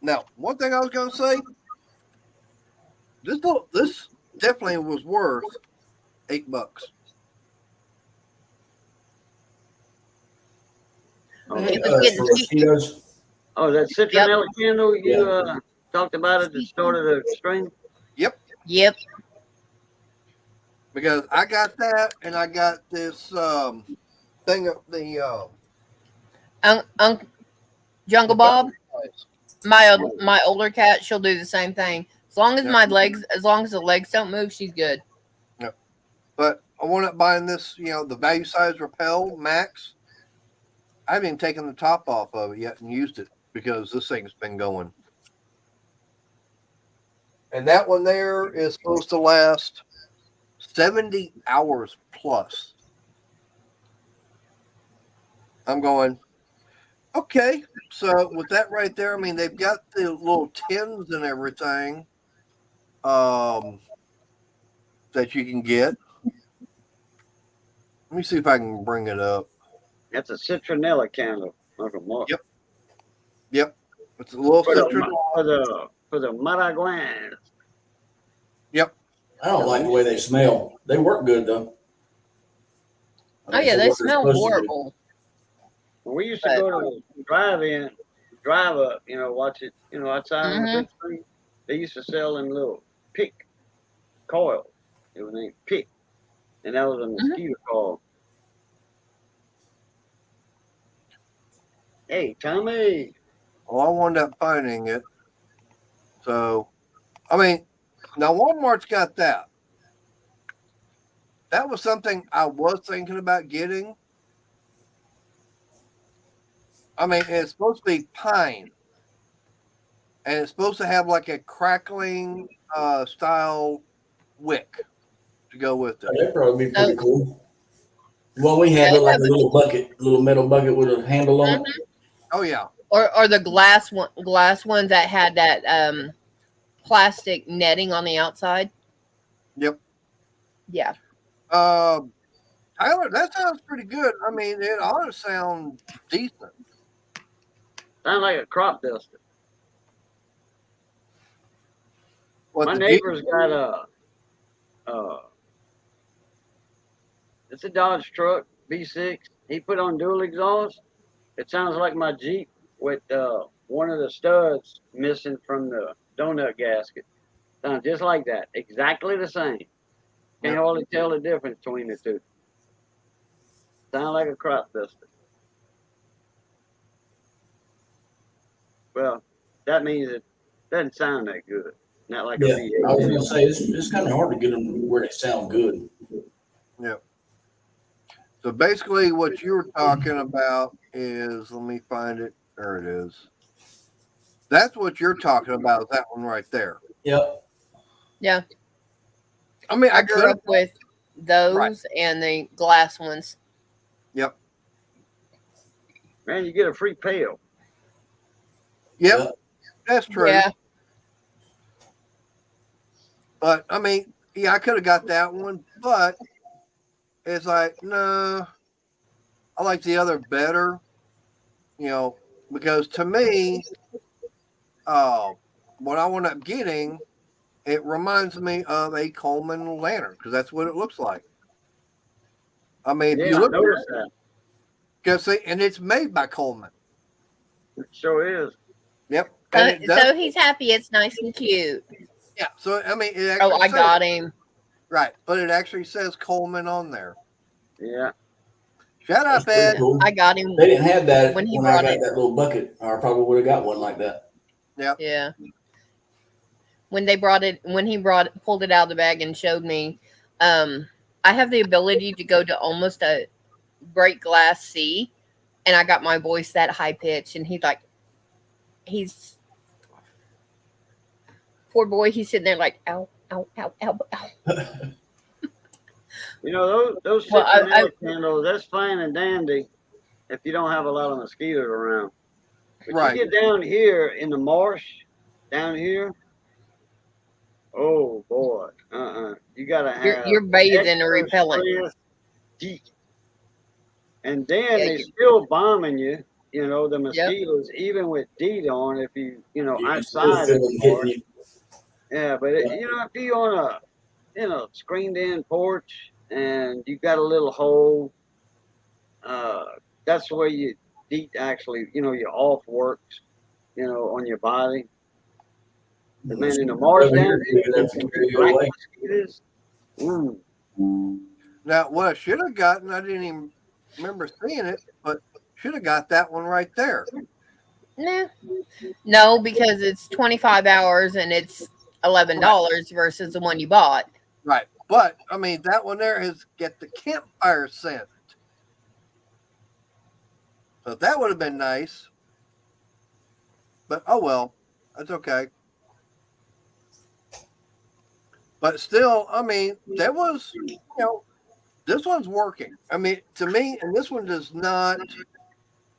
Now, one thing I was going to say, this definitely was worth $8. Oh, It Uh, was getting for cheap. mosquitoes. oh, that citronella candle you Yeah. talked about at the start of the stream? Yep. Because I got that, and I got this thing of the Jungle Bob, my older cat, she'll do the same thing. As long as as long as the legs don't move, she's good. But I wound up buying this, the value size Repel Max. I haven't even taken the top off of it yet and used it because this thing's been going. And that one there is supposed to last 70 hours plus. I'm going, okay. So with that right there, I mean, they've got the little tins and everything that you can get. Let me see if I can bring it up. That's a citronella candle, Uncle Mark. Yep. It's a little For citron. the Maraguans. I don't like the way they smell. They work good though. Oh yeah, they smell supposed to do. horrible. We used to go to drive up, watch it, outside on the big screen. They used to sell them little pick coils. It was named Pick, and that was a mosquito coil. Hey, Tommy. Well, I wound up finding it. So, I mean, now Walmart's got that. That was something I was thinking about getting. I mean, it's supposed to be pine. And it's supposed to have like a crackling style wick to go with it. That'd probably be pretty cool. Well, we had like a little metal bucket with a handle on it. Oh, yeah. Or the glass ones that had that plastic netting on the outside. Yep. Yeah. Tyler, that sounds pretty good. I mean, it ought to sound decent. Sound like a crop duster. What, My the neighbor's got it's a Dodge truck, V6. He put on dual exhaust. It sounds like my Jeep with one of the studs missing from the donut gasket. Sounds just like that. Exactly the same. Can't hardly tell the difference between the two. Sound like a crop duster. Well, that means it doesn't sound that good. Not like a Yeah, V8. I was gonna say it's kind of hard to get them where they sound good. So basically, what you were talking about is, let me find it. There it is. That's what you're talking about. Is that one right there? Yep. Yeah. I mean, I grew up with those and the glass ones. Yep. Man, you get a free pail. Yep. That's true. Yeah. But I mean, yeah, I could have got that one, but it's like, no, I like the other better, because to me, what I wound up getting, it reminds me of a Coleman lantern because that's what it looks like. I mean, if you look I noticed that. and it's made by Coleman. It sure is. Yep. So he's happy. It's nice and cute. Yeah. So I mean, it actually I got him. Right, but it actually says Coleman on there. Yeah. Shut up, Ed. Cool. I got him. They didn't have that when he when I brought got it. that little bucket, or I probably would have got one like that. Yep. Yeah. When they brought it, when he pulled it out of the bag and showed me, I have the ability to go to almost a break glass C, and I got my voice that high pitched, and he's poor boy. He's sitting there like, ow, ow, ow, ow, ow. Those citronella candles, that's fine and dandy if you don't have a lot of mosquitoes around. But you get down here in the marsh, down here, oh boy, you gotta have. You're bathing or repellent. Deep. And then they still bombing you You know, the Yep. mosquitoes, even with DEET on, if you know, You can still outside feel of them the hitting park. you. Yeah, but it, you know, if you're on a screened in porch and you got a little hole, uh, that's where you DEET actually, you know, your off works, you know, on your body. But man, in the marsh Over down here, there, that them carry you black away. mosquitoes. Now, what I should have gotten, I didn't even remember seeing it, but should have got that one right there. Nah. No, because it's 25 hours and it's $11 versus the one you bought. Right. But I mean, that one there is get the campfire scent. So that would have been nice. But oh well, that's okay. But still, I mean, there was, this one's working. I mean, to me, and this one does not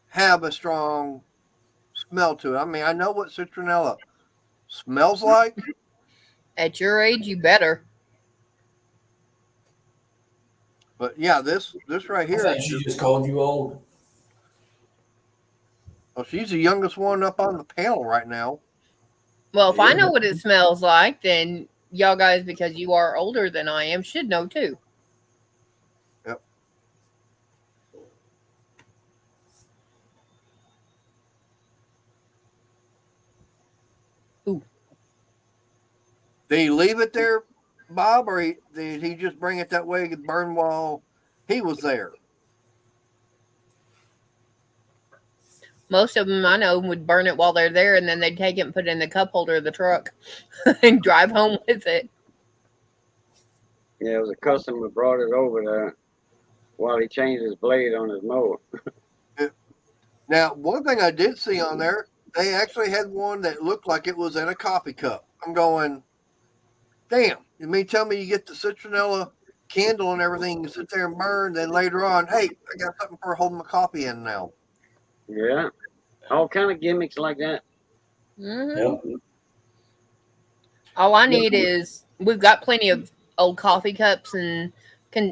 have a strong smell to it. I mean, I know what citronella smells like, At your age, you better. but yeah, this right I here. think she just called you old. Well, she's the youngest one up on the panel right now. Well, if I Yeah. know what it smells like, then y'all guys, because you are older than I am, should know too. Yep. Ooh. Did he leave it there, Bob, or did he just bring it that way? It could burn while he was there. Most of them I know would burn it while they're there, and then they'd take it and put it in the cup holder of the truck and drive home with it. Yeah, it was a customer brought it over there while he changed his blade on his mower. Now, one thing I did see on there, they actually had one that looked like it was in a coffee cup. I'm going, damn, you mean tell me you get the citronella candle and everything, you sit there and burn, then later on, hey, I got something for holding my coffee in now. Yeah, all kind of gimmicks like that. Mhm. Yep. All I need is we've got plenty of old coffee cups and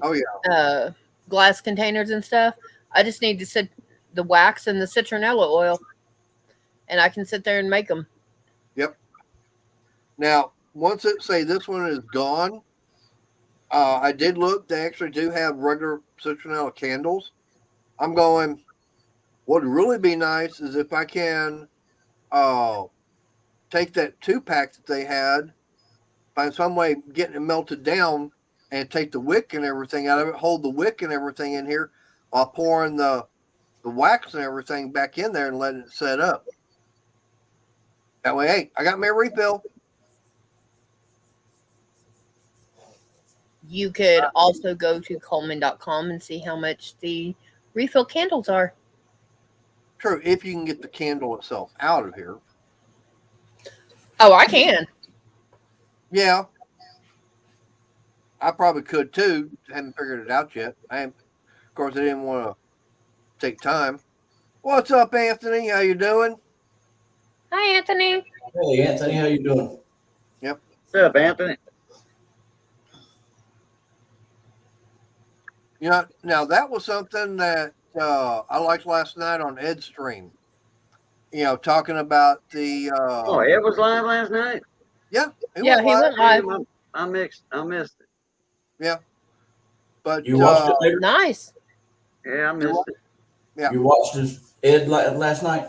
Oh, yeah. glass containers and stuff. I just need to sit the wax and the citronella oil, and I can sit there and make them. Yep. Now, once it say this one is gone, I did look. They actually do have regular citronella candles. I'm going, what would really be nice is if I can take that 2-pack that they had, find some way of getting it melted down and take the wick and everything out of it, hold the wick and everything in here while pouring the wax and everything back in there and letting it set up. That way, hey, I got my refill. You could also go to Coleman.com and see how much the refill candles are. True, if you can get the candle itself out of here. Oh, I can. Yeah. I probably could too. Haven't figured it out yet. Of course, I didn't want to take time. What's up, Anthony? How you doing? Hi, Anthony. Hey, Anthony, how you doing? What's up, Anthony? You know, now that was something that I liked last night on Ed's stream. You know, talking about the. Oh, Ed was live last night. Yeah, he went live. Damn, I missed it. But You watched it later? Nice. Yeah, I missed it. Yeah. You watched Ed last night?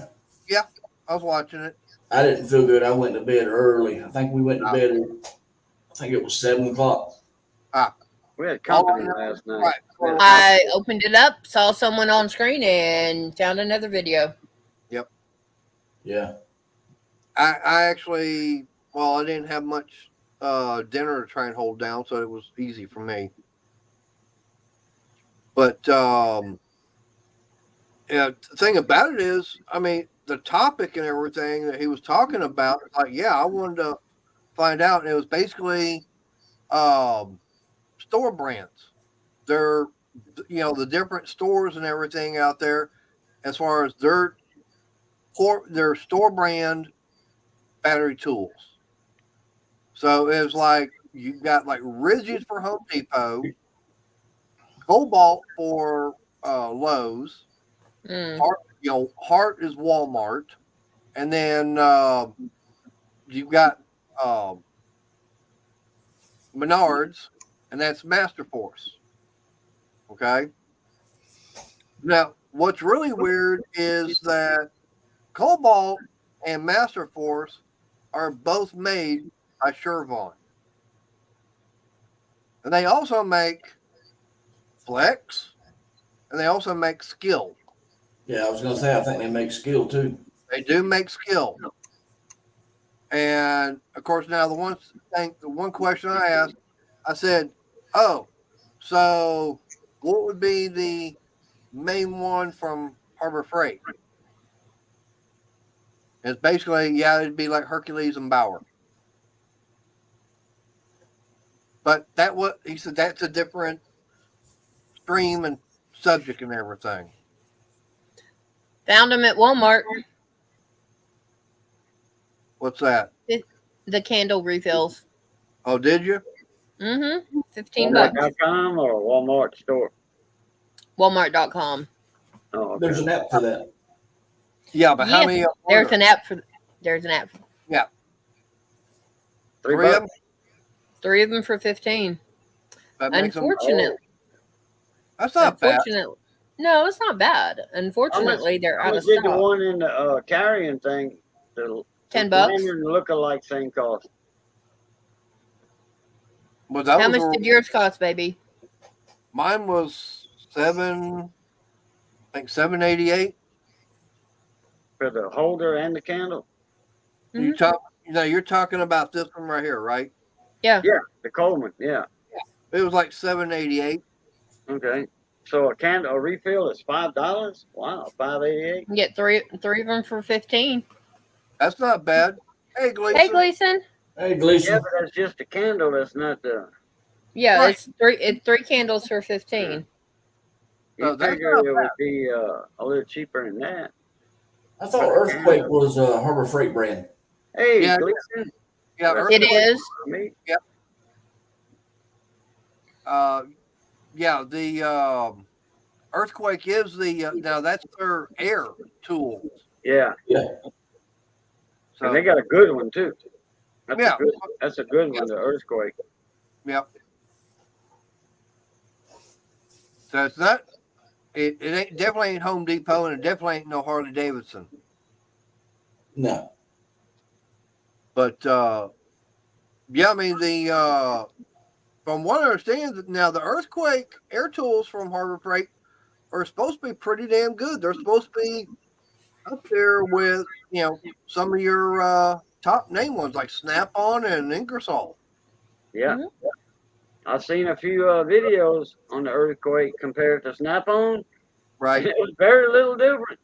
I was watching it. I didn't feel good. I went to bed early. I think we went to bed I think it was 7 o'clock. We had company last night. Right. I opened it up, saw someone on screen, and found another video. Yeah. I actually, well, I didn't have much dinner to try and hold down, so it was easy for me. But yeah, the thing about it is, I mean, the topic and everything that he was talking about, like, yeah, I wanted to find out, and it was basically store brands. They're, the different stores and everything out there, as far as their store brand battery tools. So it was like you got like Rigids for Home Depot, Cobalt for Lowe's, Mm. Hart is Walmart, and then you've got Menards, and that's Masterforce. Okay. Now, what's really weird is that Cobalt and Masterforce are both made by Shervon. And they also make Flex, and they also make Skill. Yeah, I was gonna say I think they make Skill too. They do make Skill. And of course, now the one question I asked, I said, "Oh, so what would be the main one from Harbor Freight?" It's basically, it'd be like Hercules and Bauer. But he said that's a different stream and subject and everything. Found them at Walmart. What's that? The candle refills. Oh, did you? Mm-hmm. $15. Walmart.com or Walmart store? Walmart.com. Oh, okay. There's an app for that. Yeah, but how Yeah, many? There's an app for. There's an app. Three of them? 3 of them for 15. That makes them. Unfortunately, That's not bad. unfortunately, no, it's not bad. Unfortunately, they're How out much of did the stock. one in the carrying thing, the $10. look-alike thing cost? But that How was much did yours cost, baby? mine was $788. For the holder and the candle? You're talking about this one right here, right? Yeah, the Coleman, yeah. It was like $788. Okay. So a refill is $5? Wow, $5.88. You can get three of them for 15. That's not bad. Hey, Gleason. Hey, Gleason. Hey, Gleason. Yeah, but that's just a candle. That's not the. Yeah, Right. it's 3 candles for 15. You No, that's figure not it would be a little cheaper than that. I thought Earthquake was a Harbor Freight brand. Hey, Yeah. Gleason. Yeah, It is. Me? The Earthquake is now that's their air tools. Yeah. So And they got a good one too. Yeah. That's a good one, the Earthquake. Yep. So it's not. It ain't definitely ain't Home Depot, and it definitely ain't no Harley Davidson. No. But I mean from what I understand, now the Earthquake air tools from Harbor Freight are supposed to be pretty damn good. They're supposed to be up there with some of your top name ones like Snap-on and Ingersoll. Yeah. Mhm. I've seen a few videos on the Earthquake compared to Snap-on. Right? It was very little different.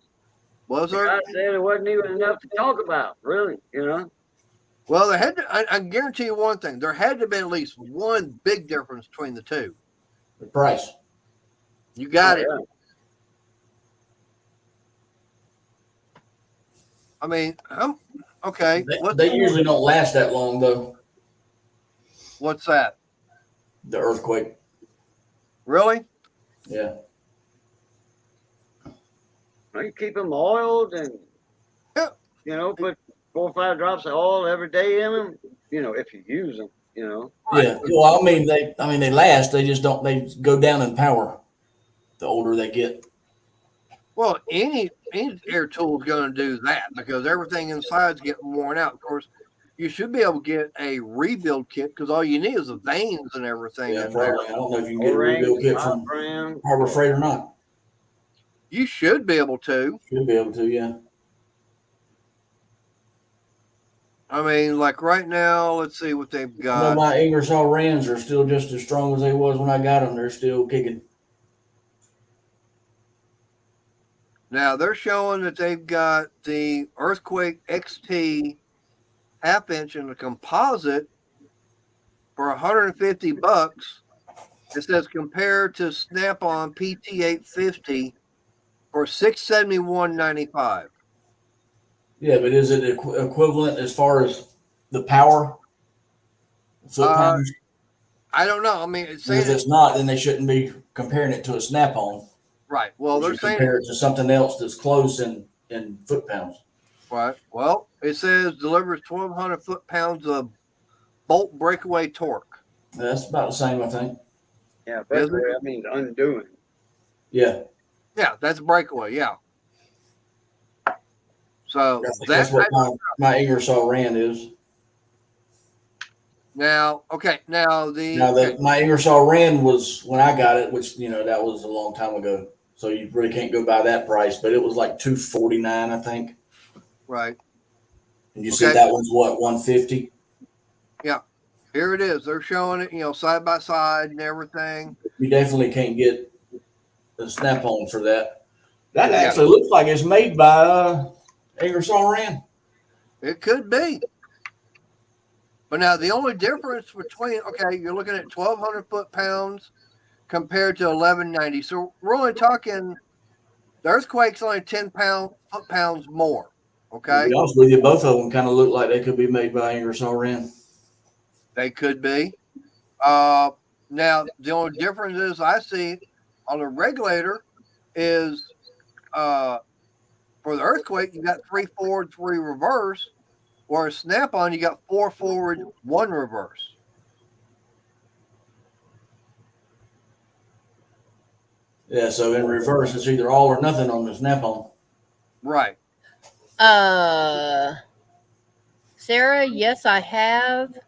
Was The there? guy said it wasn't even enough to talk about, really, Well, there had to, I guarantee you one thing. There had to be at least one big difference between the two. The price. You got Oh, it. yeah. I mean, okay. They usually don't last that long, though. What's that? The Earthquake. Really? Yeah. Well, you keep them oiled and, Yeah. put 4 or 5 drops of oil every day in them, if you use them, Yeah. Well, I mean they last. They just don't. They go down in power the older they get. Well, any air tool is going to do that because everything inside is getting worn out. Of course, you should be able to get a rebuild kit because all you need is the vanes and everything Yeah, in there. probably. I don't know if you can get a rebuild kit from Harbor Freight or not. You should be able to. Should be able to, yeah. I mean, like right now, let's see what they've I know got. my Ingersoll Rams are still just as strong as they was when I got them. They're still kicking. Now they're showing that they've got the Earthquake XT half-inch in the composite for $150. It says compared to Snap-on PT850 for $671.95. Yeah, but is it equivalent as far as the power? Foot pounds? I don't know. I mean, it's And saying if it's not, then they shouldn't be comparing it to a Snap-on. Right. Well, they're You saying compare it to something else that's close in foot pounds. right. Well, it says delivers 1,200 foot-pounds of bolt breakaway torque. That's about the same, I think. Yeah, Is breakaway, that means undoing. Yeah, Yeah, that's breakaway. Yeah. So I think that that's what my Ingersoll Rand is. now, okay, now Now okay, my Ingersoll Rand was when I got it, which that was a long time ago. So you really can't go by that price, but it was like $249, I think. right. And you Okay. said that one's what, $150? Here it is. They're showing it, side by side and everything. You definitely can't get a Snap-on for that. That Yeah. actually looks like it's made by Ingersoll Rand. It could be. But now the only difference between you're looking at 1,200 foot-pounds compared to 1,190. So we're only talking the Earthquake's only 10 foot-pounds more. To Okay, be honest with you, both of them kind of look like they could be made by Ingersoll Rand. they could be. Now the only difference is I see on the regulator is for the Earthquake you got 3 forward, 3 reverse, whereas Snap-on you got 4 forward, 1 reverse. Yeah, so in reverse, it's either all or nothing on the Snap-on. Right. Sarah, yes, I have.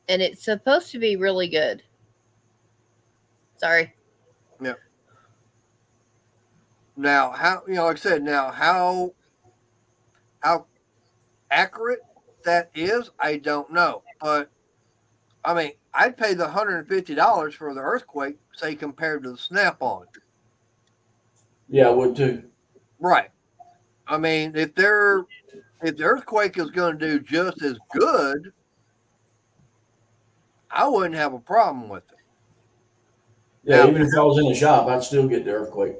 And it's supposed to be really good. Sorry. Now, how like I said, now how accurate that is, I don't know. But I mean, I'd pay the $150 for the Earthquake, say compared to the Snap-on. Yeah, I would too. Right. I mean, if the Earthquake is going to do just as good, I wouldn't have a problem with it. Yeah, Now- even if I was in the shop, I'd still get the Earthquake.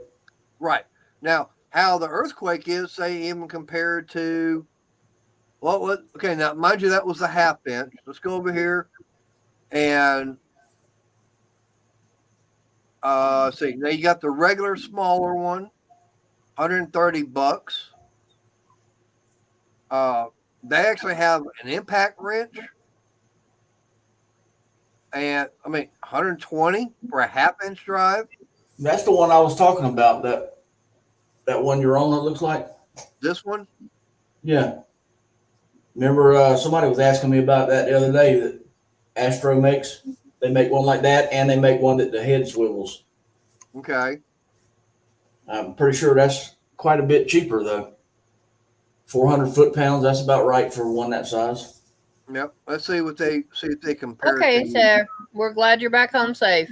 Right. Now, how the Earthquake is, say, even compared to what? Okay, now mind you, that was a half inch. Let's go over here and see. Now you got the regular smaller one, $130. They actually have an impact wrench, and I mean, $120 for a half inch drive. That's the one I was talking about. That one you're on. It looks like. This one, Yeah. Remember, somebody was asking me about that the other day. That Astro makes. They make one like that, and they make one that the head swivels. okay. I'm pretty sure that's quite a bit cheaper though. 400 foot-pounds. That's about right for one that size. Yep. Let's see if they compare. Okay, it to. Sarah. We're glad you're back home safe.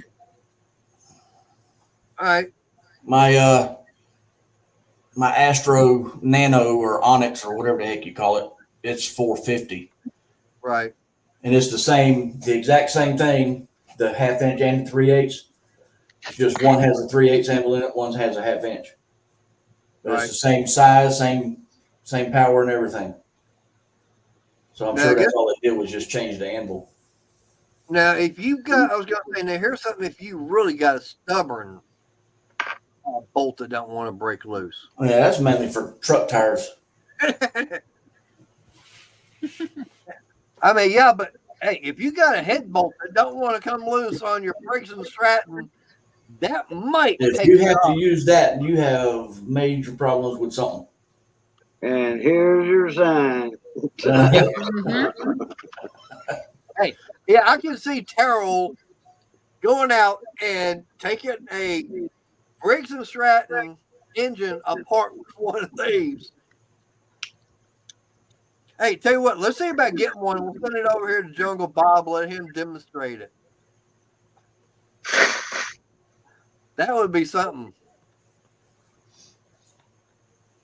All right. My Astro Nano or Onyx or whatever the heck you call it, it's $450, Right. and it's the exact same thing, the half inch and the 3/8. It's just one has a 3/8 handle in it, one has a half inch. But Right. it's the same size, same power and everything. So I'm Now, sure I that's all they did was just change the anvil. Now, if you've got, I was going to say, now here's something. If you really got a stubborn bolt that don't want to break loose. Yeah, that's mainly for truck tires. I mean, yeah, but hey, if you got a head bolt that don't want to come loose on your Briggs & Stratton, that might If take you it have to off. use that, you have major problems with something. And here's your sign. Mhm. Yeah, I can see Terrell going out and taking a Briggs & Stratton engine apart with one of these. Hey, tell you what, let's see about getting one. We'll send it over here to Jungle Bob, let him demonstrate it. That would be something.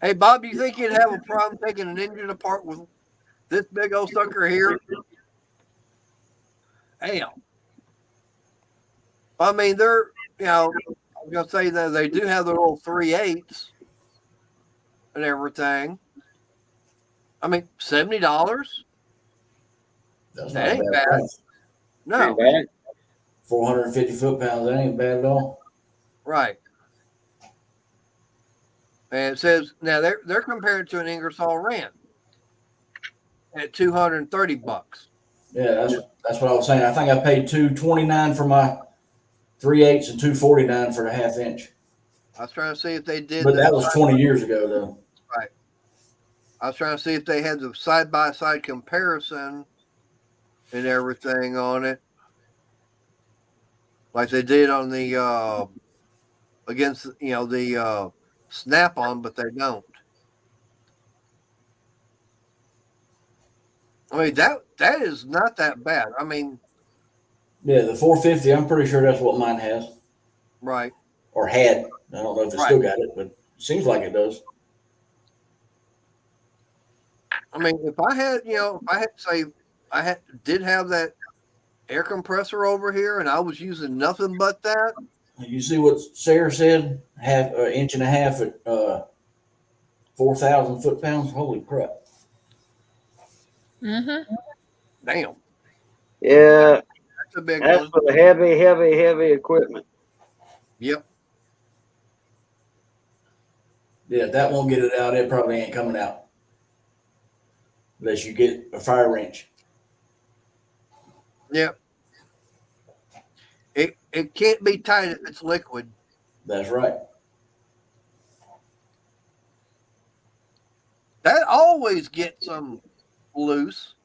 Hey, Bob, you think you'd have a problem taking an engine apart with this big old sucker here? Damn. I mean, they're, I was going to say that they do have their little 3/8 and everything. I mean, $70? That's That not a ain't bad bad. price. No, Ain't bad. 450 foot-pounds, that ain't bad at all. right. And it says now they're compared to an Ingersoll Rand at $230. Yeah, that's what I was saying. I think I paid $229 for my 3/8 and $249 for the 1/2 inch. I was trying to see if they did But that was 20 years ago, though. I was trying to see if they had the side by side comparison and everything on it, like they did on the against the Snap-on, but they don't. I mean that is not that bad. I mean, Yeah, the 450. I'm pretty sure that's what mine has right. or had. I don't know if it still got it, but it seems like it does. I mean, if I had say did have that air compressor over here and I was using nothing but that. You see what Sarah said? Half inch and a half at 4,000 foot-pounds. Holy crap! Mm-hmm. Damn, Yeah, that's a big that's one. for the heavy equipment. Yep. Yeah, if that won't get it out, it probably ain't coming out unless you get a fire wrench. Yep. It can't be tight if it's liquid. That's right. That always gets them loose.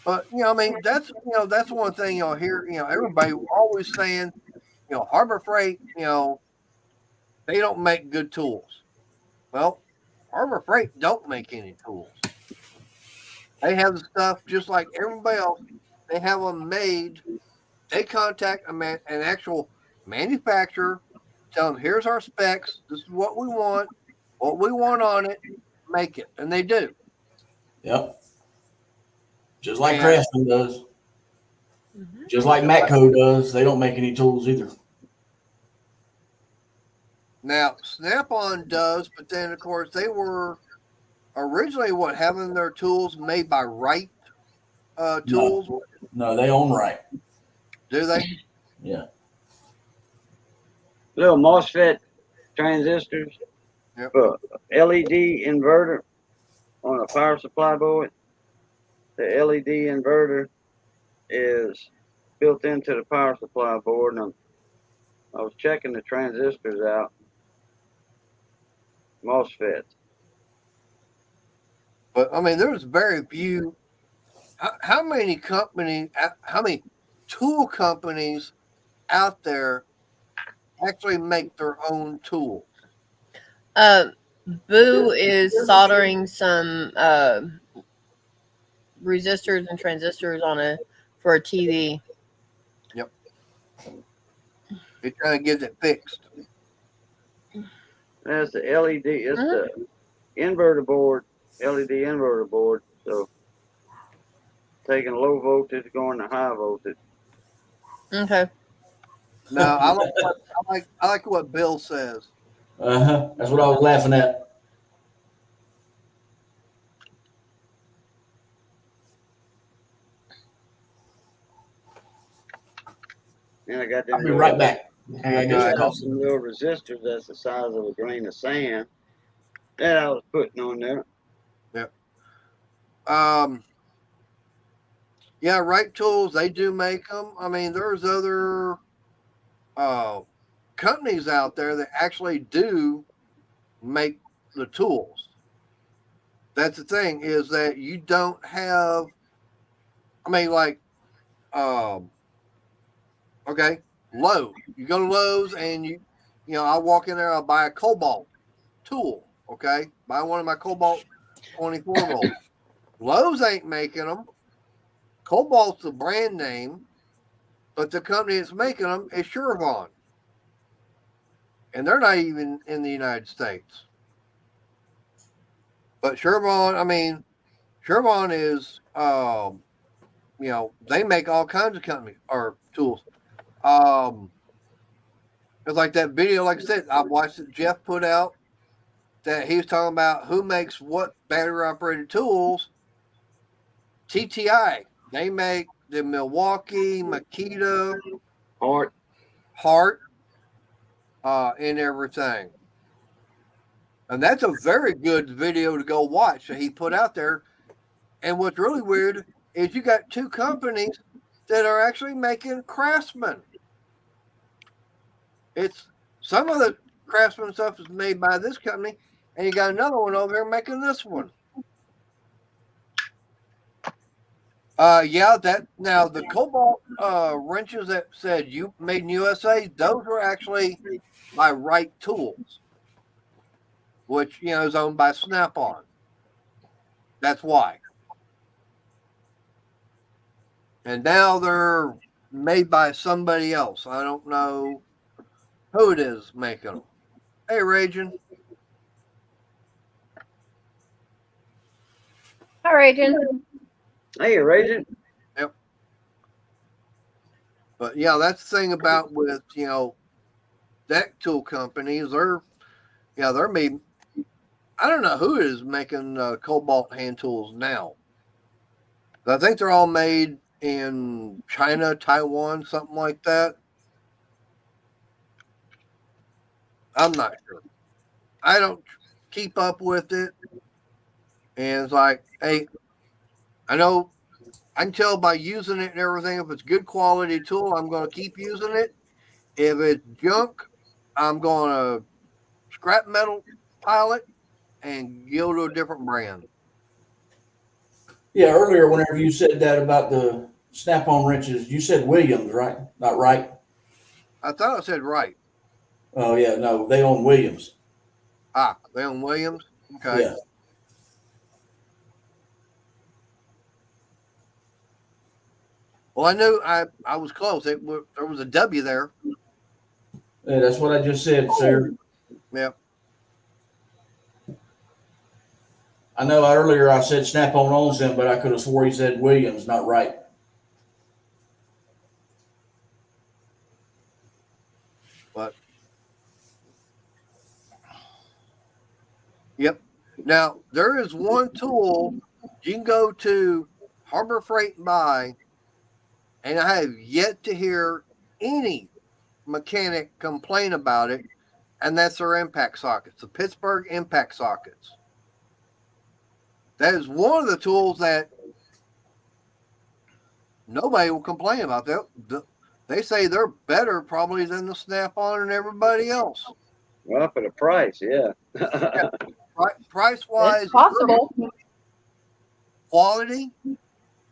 But I mean, that's one thing you'll hear. Everybody always saying, Harbor Freight, they don't make good tools. Well, Harbor Freight don't make any tools. They have the stuff just like everybody else. They have them made. They contact an actual manufacturer, tell them, here's our specs. This is what we want on it. Make it, and they do. Yep. Just like And- Craftsman does. Mm-hmm. Just like Matco does. They don't make any tools either. Now, Snap-on does, but then of course they were originally having their tools made by Wright Tools. No, they own Right. Do they? Yeah. Little MOSFET transistors. Yep. LED inverter on a power supply board. The LED inverter is built into the power supply board, and I was checking the transistors out. MOSFETs. But I mean, there's very few. How many tool companies out there actually make their own tools? Boo is soldering some resistors and transistors for a TV. They're trying to get it fixed. That's the LED. It's the inverter board, LED inverter board. So taking low voltage, going to high voltage. Okay. No, I like what Bill says. That's what I was laughing at. And I got them. I'll be right back. I got some little resistors that's the size of a grain of sand that I was putting on there. Yeah, Wright Tools, they do make them. I mean, there's other companies out there that actually do make the tools. That's the thing, is that you don't have, I mean, like, okay, Lowe's. You go to Lowe's and I walk in there, I'll buy a Cobalt tool, okay? Buy one of my Cobalt 24 volts. Lowe's ain't making them. Cobalt's the brand name, but the company that's making them is Shervon. And they're not even in the United States. But Shervon is, they make all kinds of companies or tools. It's like that video, like I said, I watched it Jeff put out that he was talking about who makes what battery operated tools. TTI. They make the Milwaukee, Makita, Hart. and everything. And that's a very good video to go watch that he put out there. And what's really weird is you got two companies that are actually making Craftsman. It's some of the Craftsman stuff is made by this company, and you got another one over here making this one. Yeah, that now the Cobalt wrenches that said you made in USA, those were actually by Wright Tools, which is owned by Snap-on. That's why. And now they're made by somebody else. I don't know who it is making them. Hey, Raging. Hi, Raging. Hey, Raging. Yep. But yeah, that's the thing about with deck tool companies. They're made. I don't know who is making Cobalt hand tools now. I think they're all made in China, Taiwan, something like that. I'm not sure. I don't keep up with it. And it's like, hey, I know I can tell by using it and everything. If it's good quality tool, I'm going to keep using it. If it's junk, I'm going to scrap metal pile it and go to a different brand. Yeah, earlier, whenever you said that about the Snap-on wrenches, you said Williams, right? Not right? I thought I said right. Oh, yeah, no, they own Williams. They own Williams? Okay. Yeah. Well, I knew I was close. There was a W there. Yeah, that's what I just said, sir. Yep. I know earlier I said Snap-on owns them, but I could have swore he said Williams, not right. But yep. Now there is one tool you can go to Harbor Freight and buy, and I have yet to hear any mechanic complain about it, and that's their impact sockets, the Pittsburgh impact sockets. That is one of the tools that nobody will complain about. They say they're better probably than the Snap-on and everybody else. Well, for the price, yeah. Price wise, It's possible. quality,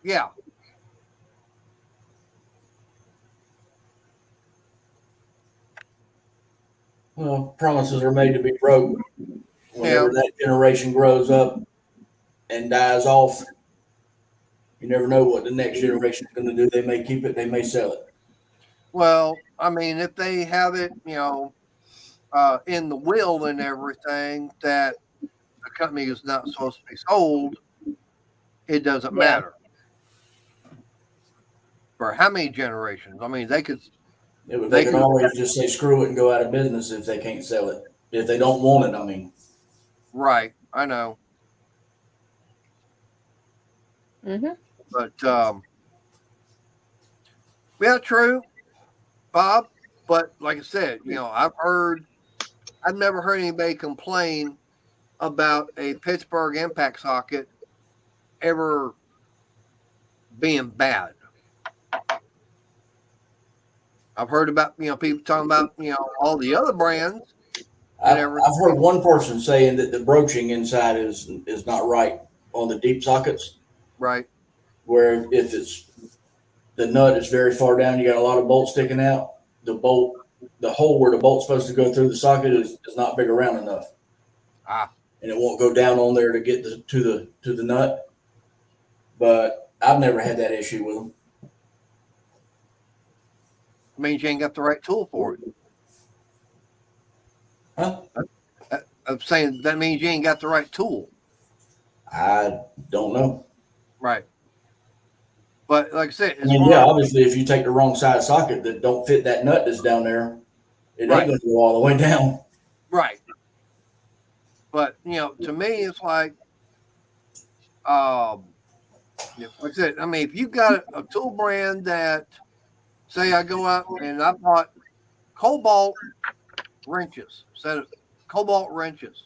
yeah. Well, promises are made to be broke. Whenever that generation grows up and dies off, you never know what the next generation is going to do. They may keep it, they may sell it. Well, I mean, if they have it, in the will and everything that the company is not supposed to be sold, it doesn't matter. For how many generations? I mean, they could. They can always just say screw it and go out of business if they can't sell it. If they don't want it, I mean. Right, I know. Mm-hmm. But yeah, true, Bob. But like I said, I've never heard anybody complain about a Pittsburgh impact socket ever being bad. I've heard about people talking about all the other brands. I've heard one person saying that the broaching inside is not right on the deep sockets. Right. Where if the nut is very far down, you got a lot of bolts sticking out. The hole where the bolt's supposed to go through the socket is not big around enough. And it won't go down on there to get to the nut. But I've never had that issue with them. Means you ain't got the right tool for it. Huh? I'm saying that means you ain't got the right tool. I don't know. Right. But like I said, obviously, if you take the wrong size socket that don't fit that nut that's down there, it ain't going to go all the way down. Right. But to me, it's like I said, I mean, if you got a tool brand that, say, I go out and I bought Cobalt wrenches, set of Cobalt wrenches.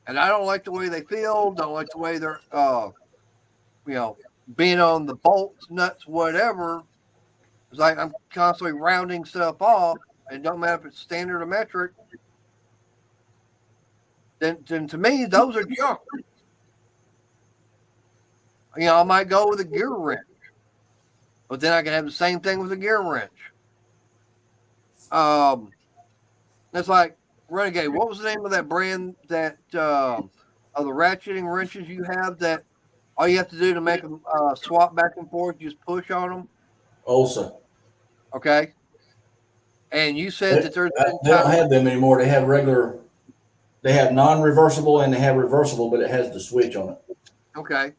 And I don't like the way they feel, don't like the way they're, being on the bolts, nuts, whatever. It's like I'm constantly rounding stuff off, and don't matter if it's standard or metric. Then to me, those are junk. I might go with a gear wrench, but then I can have the same thing with a gear wrench. It's like Renegade. What was the name of that brand that of the ratcheting wrenches you have that all you have to do to make them swap back and forth, just push on them? Also, Okay. And you said that there's they don't have them anymore. They have regular. They have non-reversible and they have reversible, but it has the switch on it. Okay.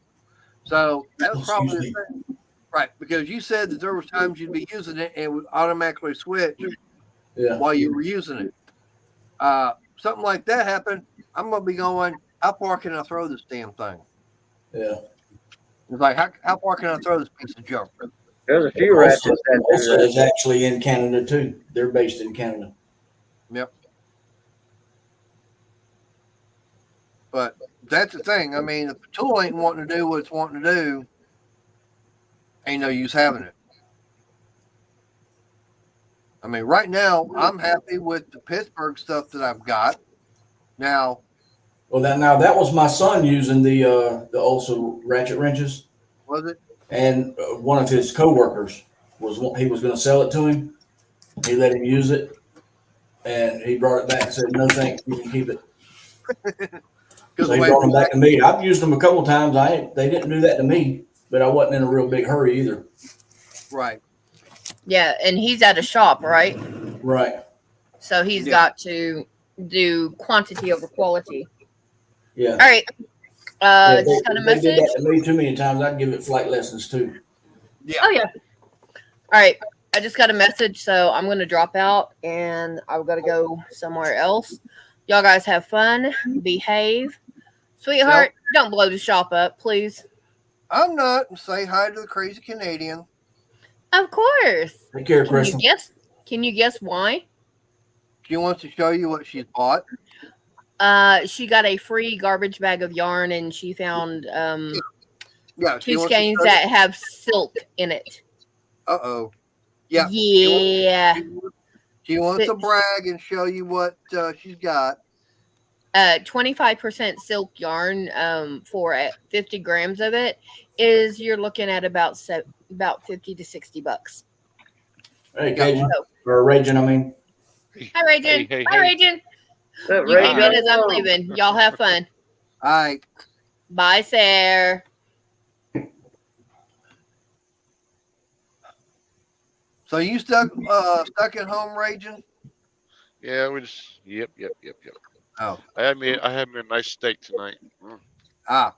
So that was probably Excuse the thing. Right, because you said that there was times you'd be using it and it would automatically switch Yeah. while you were using it. Something like that happened, I'm gonna be going, how far can I throw this damn thing? Yeah. It's like how far can I throw this piece of junk? There's a few ratchets that do Also that. is actually in Canada too. They're based in Canada. Yep. But that's the thing. I mean, if the tool ain't wanting to do what it's wanting to do, ain't no use having it. I mean, right now I'm happy with the Pittsburgh stuff that I've got. Now, Well, that was my son using the also ratchet wrenches, was it? and one of his coworkers he was going to sell it to him. He let him use it, and he brought it back and said, "No, thanks, you can keep it." So he brought them back to me. I've used them a couple times. They didn't do that to me, but I wasn't in a real big hurry either. Right. Yeah, and he's at a shop, right? Right. So he's Yeah. got to do quantity over quality. Yeah. All right. Yeah, Just got a they did message. that to me too many times. I'd give it flight lessons too. Oh yeah. All right. I just got a message, so I'm gonna drop out and I've got to go somewhere else. Y'all guys have fun, behave, sweetheart. Don't blow the shop up, please. I'm not. Say hi to the crazy Canadian. Of course. Take care, Can you Crystal. guess? Can you guess why? She wants to show you what she's bought. She got a free garbage bag of yarn, and she found Yeah. two skeins that have silk in it. Uh-oh. Yeah. Yeah. She wants to brag and show you what she's got. 25% silk yarn for 50 grams of it is you're looking at about 50 to $60. Hey, Cajun. Or Raging, I mean. Hi, Raging. Hey, Hi, Raging. That You radio- leave it as I'm leaving. Y'all have fun. All right. Bye, Sarah. So you stuck at home raging? Yeah, we just yep. Oh. I had me a nice steak tonight. Ah.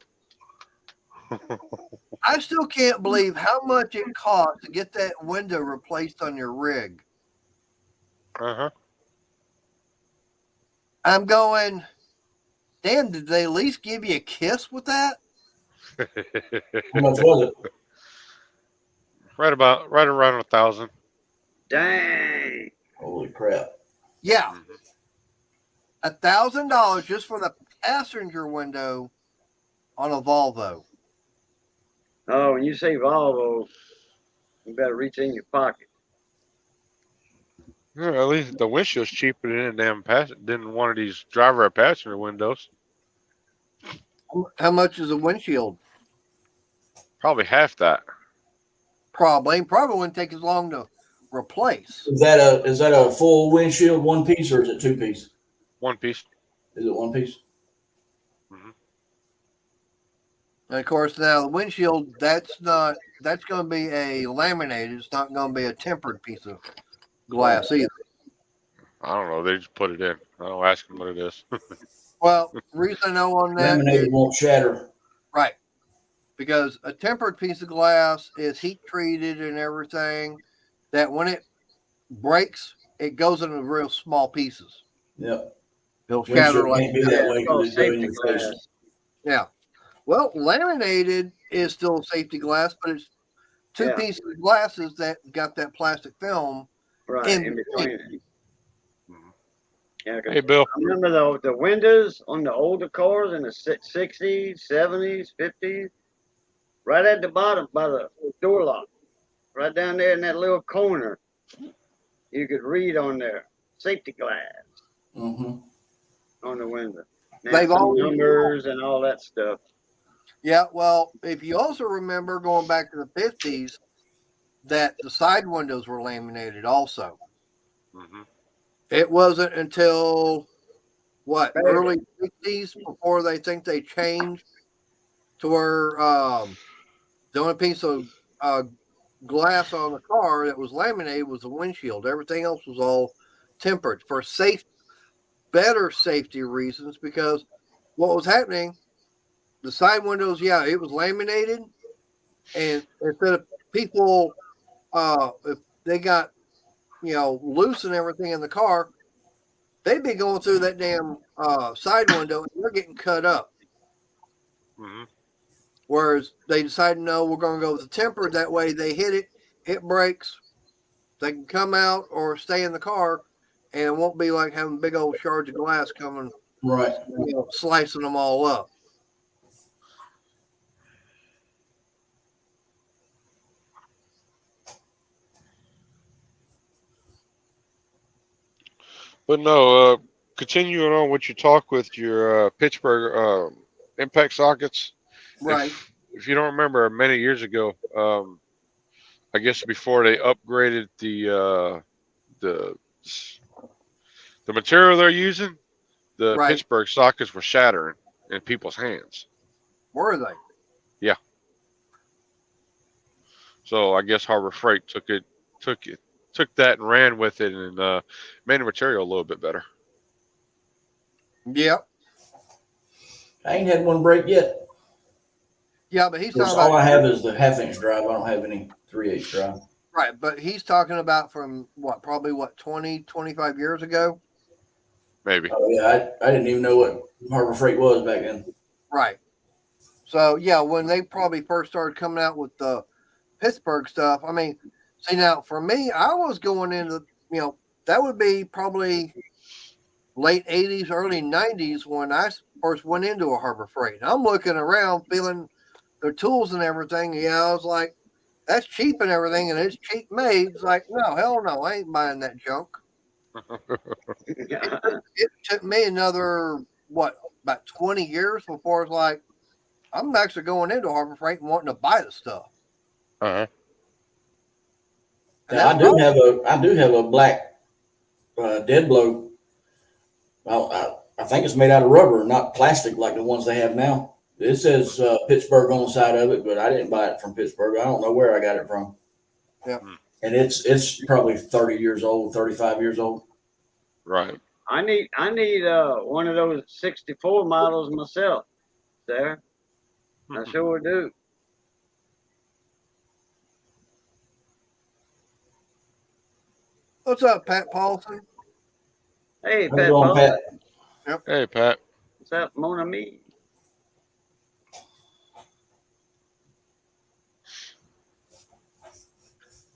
I still can't believe how much it cost to get that window replaced on your rig. Uh I'm going, damn, did they at least give you a kiss with that? huh. How much was it? right around 1,000. Dang. Holy crap. Yeah. $1,000 just for the passenger window on a Volvo. Oh, when you say Volvo, you better reach in your pocket. Yeah, at least the windshield's cheaper than one of these driver or passenger windows. How much is a windshield? Probably half that. Probably wouldn't take as long to replace. Is that a full windshield, one piece, or is it two piece? One piece. Is it one piece? And of course, now the windshield, that's going to be a laminated. It's not going to be a tempered piece of glass either. I don't know. They just put it in. I don't ask them what it is. Well, the reason I know on that Laminated is, won't shatter. right, because a tempered piece of glass is heat treated and everything, that when it breaks, it goes into real small pieces. Yep. It'll shatter Windshield like can't be that. that way Oh, because it's going in safety your face. glass. Yeah. Well, laminated is still safety glass, but it's two Yeah. pieces of glasses that got that plastic film Right, In in between it. Yeah, 'cause Hey, Bill. I remember the windows on the older cars in the 60s, 70s, 50s, right at the bottom by the door lock, right down there in that little corner, you could read on there safety glass Mm-hmm. on the window. They've Now, some always- numbers and all that stuff. Yeah, well, if you also remember going back to the 50s, that the side windows were laminated also. Mm-hmm. It wasn't until what, Baby. early 60s before they think they changed to where the only piece of glass on the car that was laminated was the windshield. Everything else was all tempered for better safety reasons, because what was happening, the side windows, yeah, it was laminated, and instead of people, if they got loose and everything in the car, they'd be going through that damn side window and they're getting cut up. Mm-hmm. Whereas they decided, no, we're going to go with the tempered. That way they hit it, it breaks, they can come out or stay in the car, and it won't be like having big old shards of glass coming, Right. slicing them all up. But no, continuing on with your talk with your Pittsburgh impact sockets. Right. If you don't remember, many years ago, I guess before they upgraded the material they're using, the Right. Pittsburgh sockets were shattering in people's hands. Were they? So I guess Harbor Freight took that and ran with it and made the material a little bit better. Yep. I ain't had one break yet. Yeah, but he's Of course, talking all about I have is the 1/2 inch drive. I don't have any 3/8 drive. right, but he's talking about from probably 20, 25 years ago. Maybe. Oh yeah, I didn't even know what Harbor Freight was back then. Right. So yeah, when they probably first started coming out with the Pittsburgh stuff, I mean, see now for me, I was going into that would be probably late 80s, early 90s when I first went into a Harbor Freight. And I'm looking around, feeling their tools and everything. Yeah, I was like, that's cheap and everything, and it's cheap made. It's like, no, hell no, I ain't buying that junk. It took me another about 20 years before it's like I'm actually going into Harbor Freight and wanting to buy the stuff. Uh-huh. And Yeah, that's I do have a black dead blow. I think it's made out of rubber, not plastic like the ones they have now. It says Pittsburgh on the side of it, but I didn't buy it from Pittsburgh. I don't know where I got it from. Yeah. And it's probably 30 years old, 35 years old. Right. I need one of those 64 models myself, sir. I sure do. What's up, Pat Paulson? Hey, How's it Pat, going, Paul. Pat? Hey, Pat. What's up, Mon ami?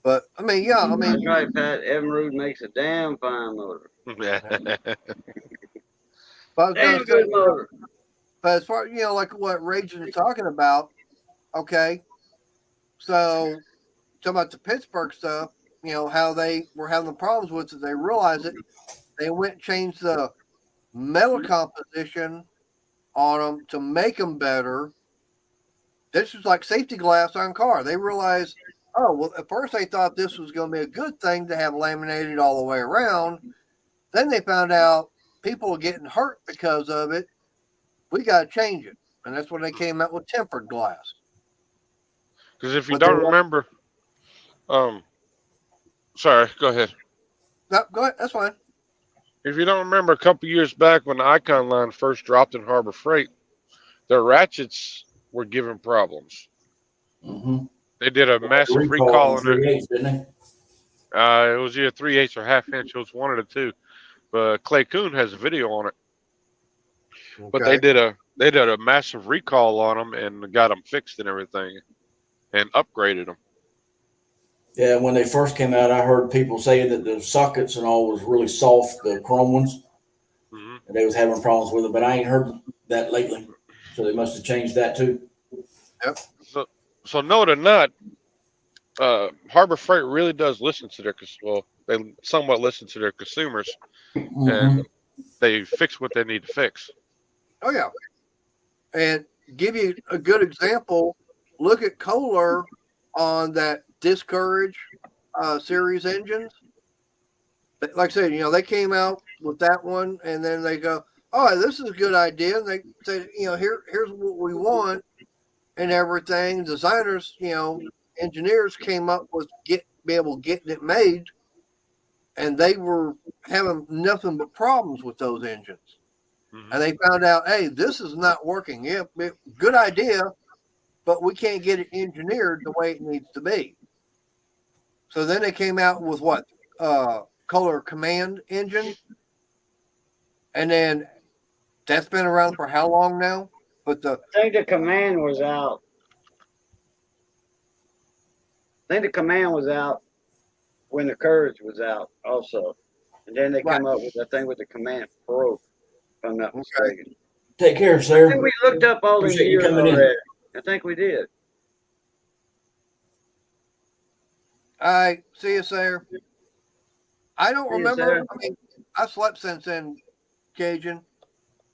But I mean, yeah, I mean, That's right, Pat. Evinrude makes a damn fine motor. but I was Damn gonna good say, motor. but as far like what Rage is talking about, okay. So talking about the Pittsburgh stuff, how they were having the problems with it, they realized it. They went and changed the metal composition on them to make them better. This is like safety glass on car. They realized, oh well, at first they thought this was going to be a good thing to have laminated all the way around. Then they found out people are getting hurt because of it. We got to change it, and that's when they came out with tempered glass. Because if you But they don't won't- remember, sorry, go ahead. No, go ahead. That's fine. If you don't remember, a couple years back when the Icon line first dropped in Harbor Freight, their ratchets were giving problems. Mm-hmm. They did a massive recall on it. 3/8, didn't they? It was either 3/8 or 1/2 inch. It was one of the two. But Clay Coon has a video on it. But Okay. they did a massive recall on them and got them fixed and everything, and upgraded them. Yeah, when they first came out, I heard people saying that the sockets and all was really soft, the chrome ones. and they was having problems with it, but I ain't heard that lately. So they must have changed that too. So no, they're not. Harbor Freight really does listen to their they somewhat listen to their consumers, and they fix what they need to fix. Oh yeah, and give you a good example. Look at Kohler on that Discourage series engines. Like I said, they came out with that one, and then they go, "Oh, this is a good idea." And they say, here's what we want, and everything. Designers, engineers came up with getting it made, and they were having nothing but problems with those engines. Mhm. And they found out, hey, this is not working. Yeah, good idea, but we can't get it engineered the way it needs to be. So then they came out with what? Kohler Command engine. And then that's been around for how long now? But I think the Command was out. When the Courage was out also. And then they come up with the thing with the Command Pro, if I'm not mistaken. Take care, I sir. think we looked up all these Appreciate you years coming in. already. I think we did. All right, see you, sir. I don't See you, remember. sir. I mean, I slept since then, Cajun.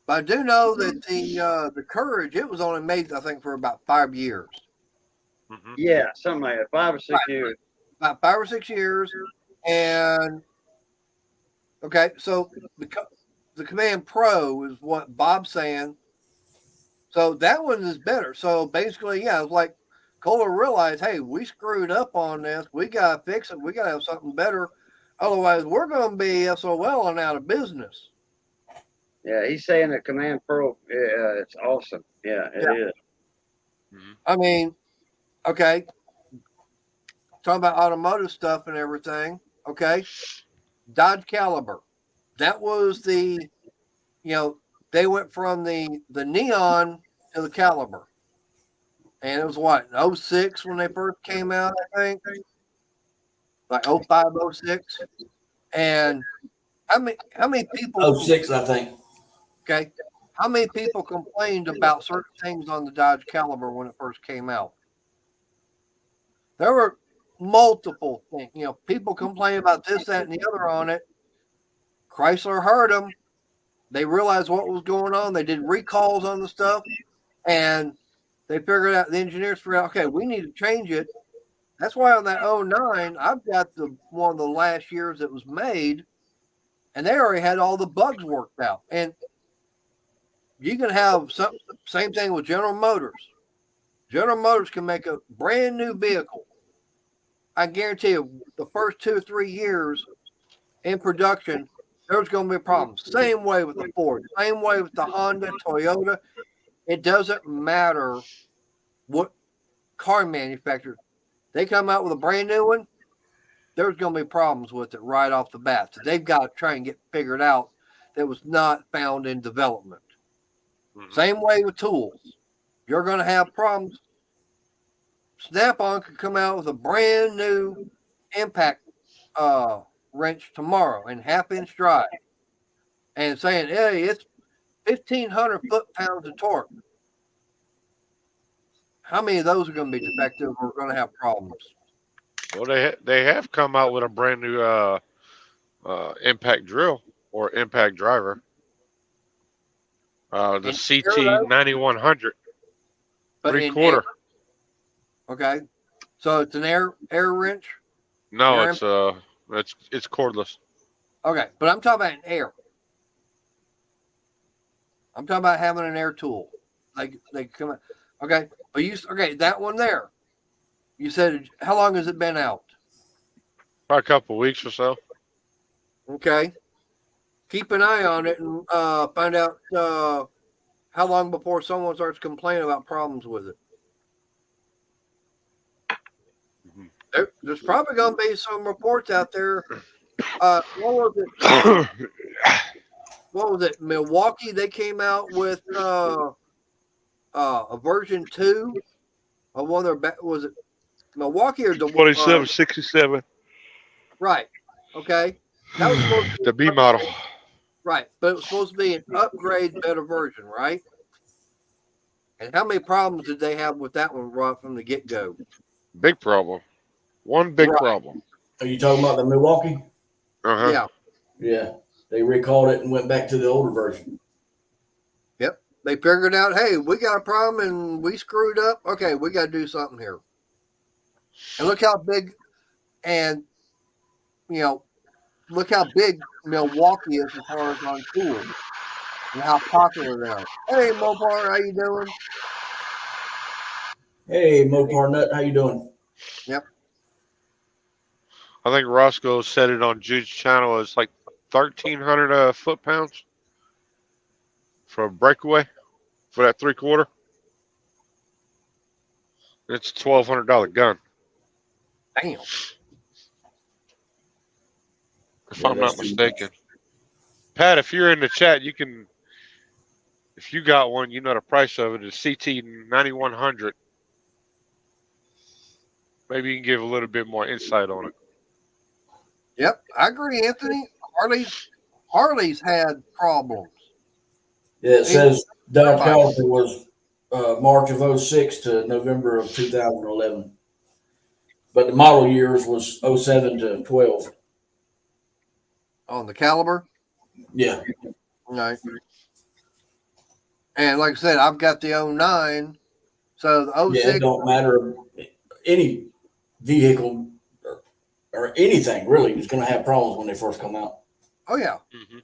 But I do know that the Courage, it was only made, I think, for about 5 years. Mhm. Yeah, something like that. 5 or 6 years. About 5 or 6 years. And, okay, so the Command Pro is what Bob's saying. So that one is better. So basically, yeah, it's like Kohler realized, hey, we screwed up on this. We got to fix it. We got to have something better. Otherwise, we're going to be SOL and out of business. Yeah, he's saying the Command Pro, it's awesome. Yeah, it is. I mean, okay, talking about automotive stuff and everything. Okay, Dodge Caliber. That was they went from the Neon to the Caliber. And it was what, 06 when they first came out, I think? Like 05, 06. And how many people 06, I think. Okay. How many people complained about certain things on the Dodge Caliber when it first came out? There were multiple things. People complain about this, that, and the other on it. Chrysler heard them. They realized what was going on. They did recalls on the stuff, and they figured out, the engineers figured out, okay, we need to change it. That's why on that 09, I've got one of the last years that was made, and they already had all the bugs worked out. And you can have same thing with General Motors. General Motors can make a brand new vehicle. I guarantee you, the first 2 or 3 years in production, there's going to be problems. Same way with the Ford, same way with the Honda, Toyota. It doesn't matter what car manufacturer. They come out with a brand new one, there's going to be problems with it right off the bat. So they've got to try and get figured out that was not found in development. Same way with tools. You're going to have problems. Snap-on could come out with a brand new impact wrench tomorrow in half-inch drive and saying, hey, it's 1,500 foot-pounds of torque. How many of those are going to be defective or going to have problems? Well, they have come out with a brand new impact drill or impact driver. The CT 9100, But 3/4. Okay, so it's an air wrench. No, air it's cordless. Okay, but I'm talking about an air. I'm talking about having an air tool. They come out. Okay, but that one there. You said, how long has it been out? About a couple of weeks or so. Okay, keep an eye on it and find out how long before someone starts complaining about problems with it. There's probably going to be some reports out there. What was it? Milwaukee, they came out with a version 2 of one of their, was it Milwaukee or 2767. right. Okay. That was supposed to be The B model. Right, but it was supposed to be an upgrade, better version, right? And how many problems did they have with that one right from the get go? Big problem. One big Right. problem. Are you talking about the Milwaukee? Uh-huh. Yeah. Yeah. They recalled it and went back to the older version. Yep. They figured out, hey, we got a problem and we screwed up. Okay, we got to do something here. And look how big, and look how big Milwaukee is as far as on tools and how popular they are. Hey, Mopar, how you doing? Hey, Mopar Nut, how you doing? Yep. I think Roscoe said it on Jude's channel. It's like 1,300 foot-pounds for a breakaway for that 3/4. It's a $1,200 gun, Damn. if Yeah, I'm not that's too mistaken. Pat, if you're in the chat, you can. If you got one, you know the price of it is CT 9100. Maybe you can give a little bit more insight on it. Yep, I agree, Anthony. Harley's had problems. Yeah, it says Dodge Right. Caliber was March of 06 to November of 2011. But the model years was 07 to 12. On the Caliber. Yeah. Right. And like I said, I've got the 09. So the Yeah, 06. it don't matter. Any vehicle or anything really is going to have problems when they first come out. Oh, yeah. Mm-hmm.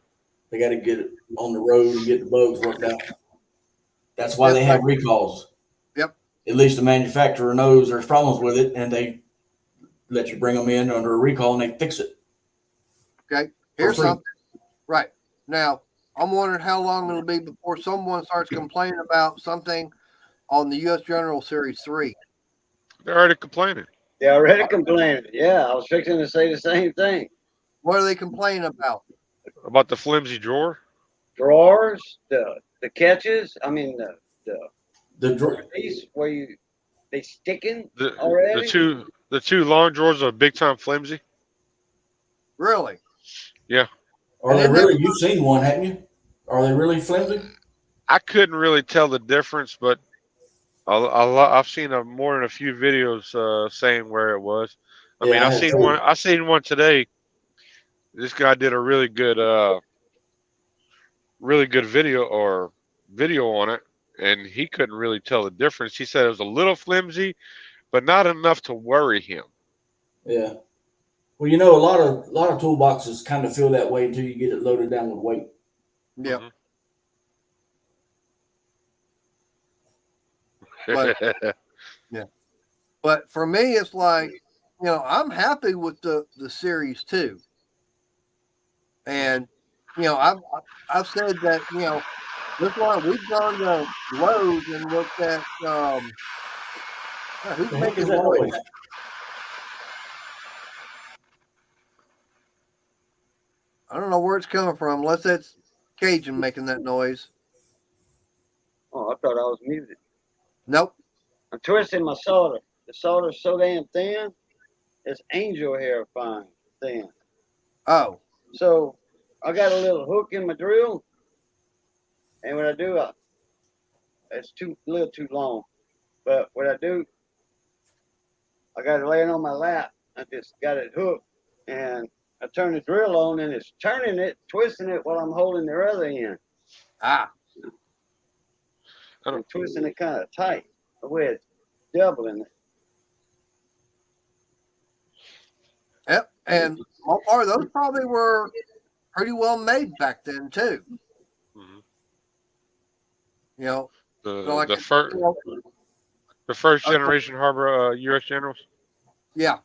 They got to get it on the road and get the bugs worked out. That's why they have recalls. Yep. At least the manufacturer knows there's problems with it, and they let you bring them in under a recall and they fix it. Okay. Here's free. something. Right. Now, I'm wondering how long it'll be before someone starts complaining about something on the U.S. General Series 3. They're already complaining. They already complaining. Yeah, I was fixing to say the same thing. What are they complaining about? About the flimsy drawer? Drawers, the catches. I mean The piece where they sticking The already. the two long drawers are big time flimsy. Really? Are they really? You've seen one, haven't you? Are they really flimsy? I couldn't really tell the difference, but I've seen more than a few videos saying where it was. I Yeah, mean, I I've have seen too. one. I seen one today. This guy did a really good video on it, and he couldn't really tell the difference. He said it was a little flimsy, but not enough to worry him. Yeah. Well, you know, a lot of toolboxes kind of feel that way until you get it loaded down with weight. Yep. Mhm. But for me, it's like, I'm happy with the Series 2. And, I've said that, this one, we've gone to Lowe's and looked at, who's The heck is making that noise? noise? I don't know where it's coming from, unless that's Cajun making that noise. Oh, I thought I was muted. Nope. I'm twisting my solder. The solder's so damn thin, it's angel hair fine thin. Oh, So I got a little hook in my drill, and when I do, it's a little too long. But what I do, I got it laying on my lap. I just got it hooked, and I turn the drill on, and it's turning it, twisting it while I'm holding the other end. I'm twisting it kind of tight, the way it's doubling it. yep. And all part of those probably were pretty well made back then too. Mhm. So like The first generation Harbor U.S. Generals. Yeah.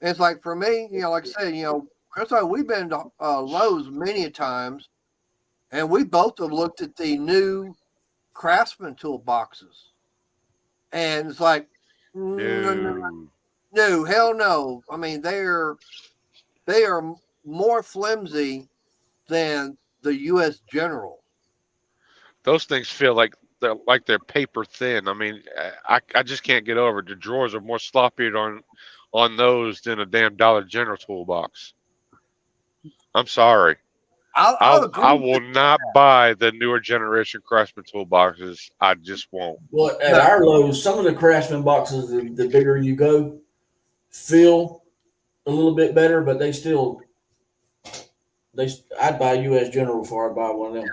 It's like for me, like I said, Chris, we've been to Lowe's many times, and we both have looked at the new Craftsman toolboxes, and it's like, no, hell no. I mean, they are more flimsy than the U.S. General. Those things feel like they're paper thin. I mean, I just can't get over it. The drawers are more sloppy on those than a damn Dollar General toolbox. I'm sorry. I'll agree. I will not buy the newer generation Craftsman toolboxes. I just won't. Well, at our Lowe's, some of the Craftsman boxes, the bigger you go, feel a little bit better, but they still, I'd buy US General before I'd buy one of them.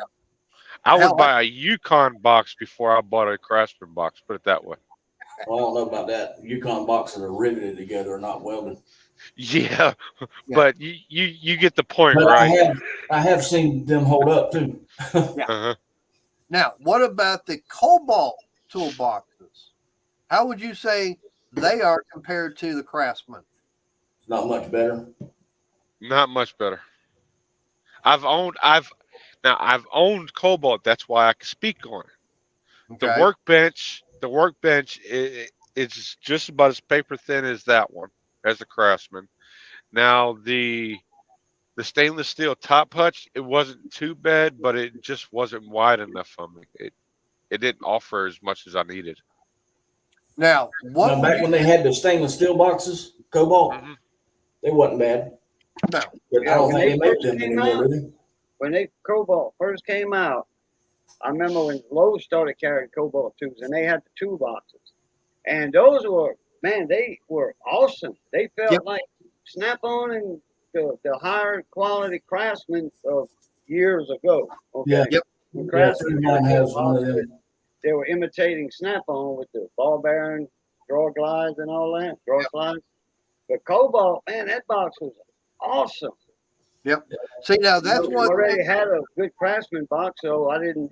I Hell, would buy a Yukon box before I bought a Craftsman box. Put it that way. Well, I don't know about that. Yukon boxes are riveted together, not welded. Yeah, but you get the point, But right? I have seen them hold up too. Uh-huh. Now, what about the Cobalt toolboxes? How would you say they are compared to the Craftsman? Not much better. Not much better. I've owned Cobalt. That's why I can speak on it. Okay. The workbench, it's just about as paper thin as that one, as the Craftsman. Now the stainless steel top hutch, it wasn't too bad, but it just wasn't wide enough for me. It didn't offer as much as I needed. Now, what Now, would back you when they had the stainless steel boxes, Cobalt, Mhm. they wasn't bad. No. But Yeah, I don't when think they they make first them came anymore, out. do they? When Cobalt first came out, I remember when Lowe's started carrying Cobalt tubes, and they had the two boxes, and those were, man, they were awesome. They felt Yep. like Snap-on and the higher quality Craftsman of years ago. Okay. Yeah. Yep. When Yeah, Craftsman Fremont had has those one of boxes, them. they were imitating Snap-on with the ball bearing, drawer glides, and all that, drawer slides. But Cobalt, man, that box was awesome. See, now that's I one already thing. had a good Craftsman box, so I didn't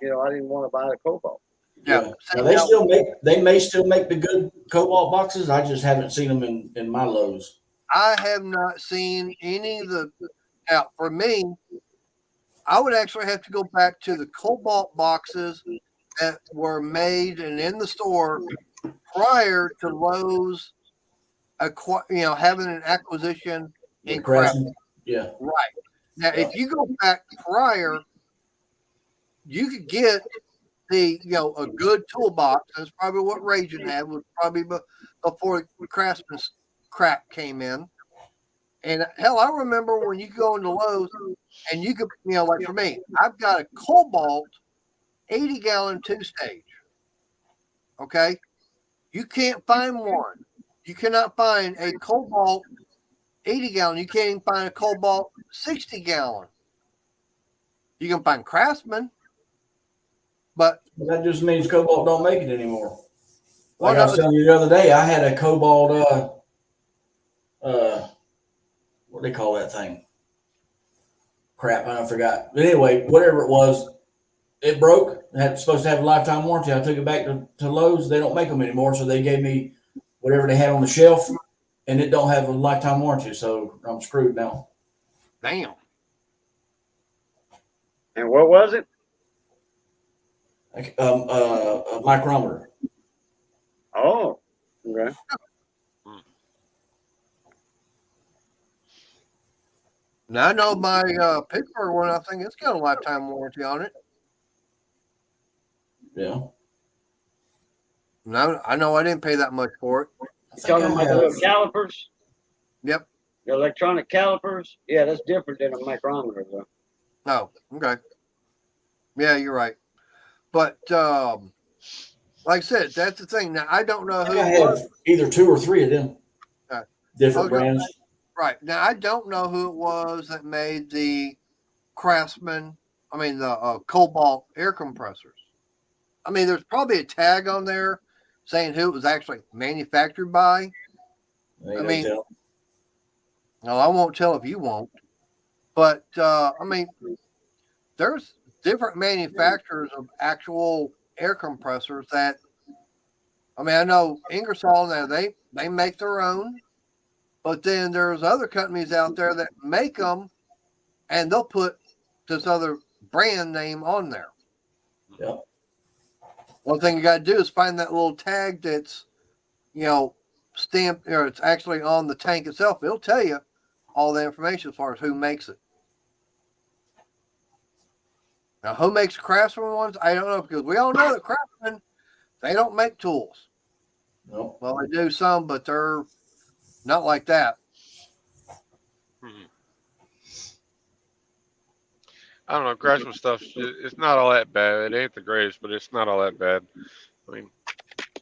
want to buy the Cobalt. Yeah. Yeah. See, Now they now, still may still make the good Cobalt boxes. I just haven't seen them in my Lowe's. I have not seen any of the. Now, for me, I would actually have to go back to the Cobalt boxes that were made and in the store prior to Lowe's, having an acquisition The in Craftsman. Craftsman. Yeah. Right. Now, if you go back prior, you could get a good toolbox. That's probably what Raging had, was probably before Craftsman's crap came in. And hell, I remember when you go into Lowe's and you could, like for me, I've got a Cobalt 80-gallon 2-stage. Okay. You can't find one. You cannot find a Cobalt 80-gallon. You can't even find a Cobalt 60-gallon. You can find Craftsman, but That just means Cobalt don't make it anymore. Well, Like I was no, telling you the other day, I had a Cobalt what do they call that thing? Crap, I forgot. But anyway, whatever it was, it broke. It had supposed to have a lifetime warranty. I took it back to Lowe's. They don't make them anymore, so they gave me whatever they had on the shelf, and it don't have a lifetime warranty, so I'm screwed now. damn. And what was it? A micrometer. Oh, okay. Now I know my Pittsburgh one. I think it's got a lifetime warranty on it. Yeah. No, I know I didn't pay that much for it. I think Talking I about the have. little calipers, Yep. the electronic calipers. Yeah, that's different than a micrometer, though. No. Okay. Yeah, you're right. But like I said, that's the thing. Now I don't know I who think I it was. have either 2 or 3 of them. Okay. Different Okay. brands. Right. Now I don't know who it was that made the Craftsman. I mean the Cobalt air compressors. I mean, there's probably a tag on there saying who it was actually manufactured by. Ain't I no mean, telling. No, I won't tell if you won't. But I mean, there's different manufacturers of actual air compressors that. I mean, I know Ingersoll now they make their own, but then there's other companies out there that make them, and they'll put this other brand name on there. Yep. One thing you got to do is find that little tag that's, stamped, or it's actually on the tank itself. It'll tell you all the information as far as who makes it. Now, who makes Craftsman ones? I don't know, because we all know that Craftsman, they don't make tools. Nope. Well, they do some, but they're not like that. Mhm. I don't know, Craftsman stuff. It's not all that bad. It ain't the greatest, but it's not all that bad. I mean,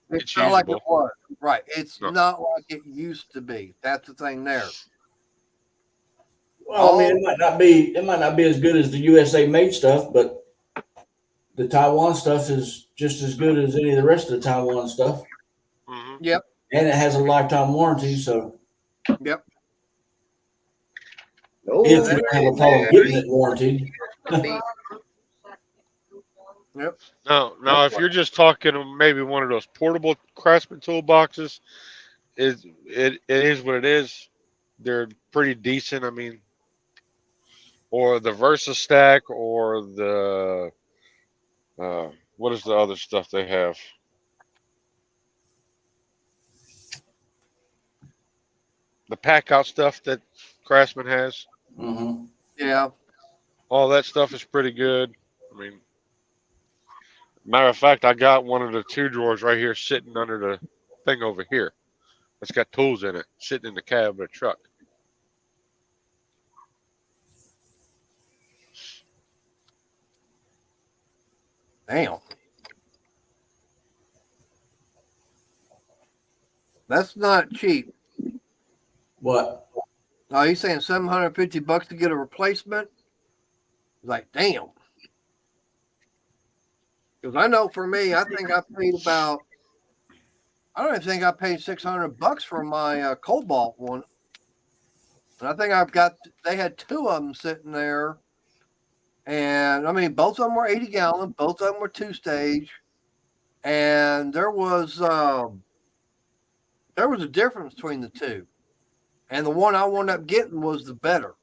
It's it's not like it usable. was. Right. It's No. not like it used to be. That's the thing there. Well, I mean, it might not be as good as the USA made stuff, but the Taiwan stuff is just as good as any of the rest of the Taiwan stuff. Hmm. Yep. And it has a lifetime warranty, so Yep. Oh, if you have a problem getting it warranted, Yep. Now, if you're just talking maybe one of those portable Craftsman toolboxes, it is what it is. They're pretty decent. I mean, or the Versa Stack, or the what is the other stuff they have? The pack out stuff that Craftsman has. mhm. Yeah. All that stuff is pretty good. I mean, matter of fact, I got one of the 2 drawers right here sitting under the thing over here. It's got tools in it, sitting in the cab of the truck. Damn. That's not cheap. What? Oh, he's saying $750 to get a replacement? Like, damn. Because I know for me, I think I paid about, I don't even think I paid $600 for my Cobalt one. And I think they had 2 of them sitting there. And I mean, both of them were 80 gallon, both of them were 2-stage. And there was a difference between the 2. And the one I wound up getting was the better.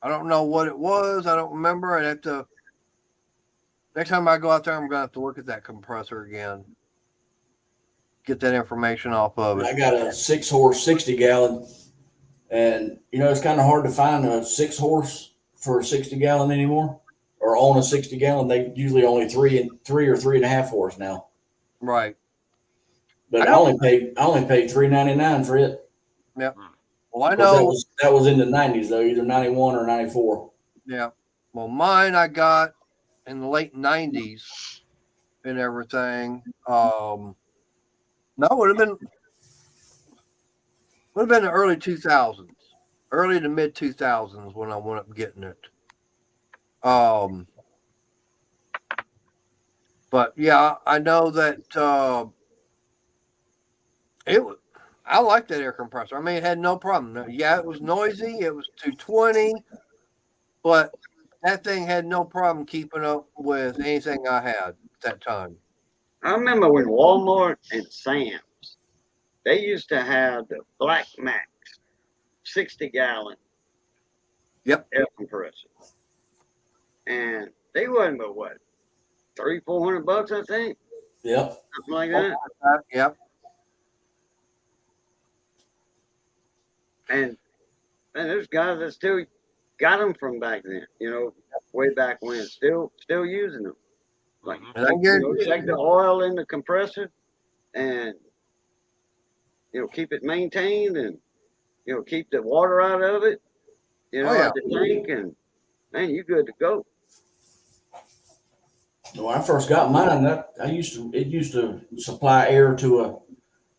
I don't know what it was. I don't remember. I'd have to, next time I go out there, I'm going to have to look at that compressor again. Get that information off of I it. got a 6-horse, 60-gallon, and it's kind of hard to find a 6-horse for a 60-gallon anymore, or on a 60-gallon. They usually only 3 or 3.5 horse now. Right. But I only paid $3.99 for it. Yep. Well, I Of course, know that was in the 90s though, either 91 or 94. Yeah. Well, mine I got in the late 90s and everything. No, it would have been the early 2000s, early to mid 2000s when I went up getting it. But yeah, I know that I like that air compressor. I mean, it had no problem. Yeah, it was noisy. It was 220, but that thing had no problem keeping up with anything I had at that time. I remember when Walmart and Sam's, they used to have the Black Max 60-gallon air compressor. And they wasn't but what, $300-400, I think? Yep. Something like that. Yep. And there's guys that still got them from back then, way back when, still using them. Like, And I guarantee check the oil in the compressor and, keep it maintained and, keep the water out of it, out the tank, and man, you good to go. When I first got mine, it used to supply air to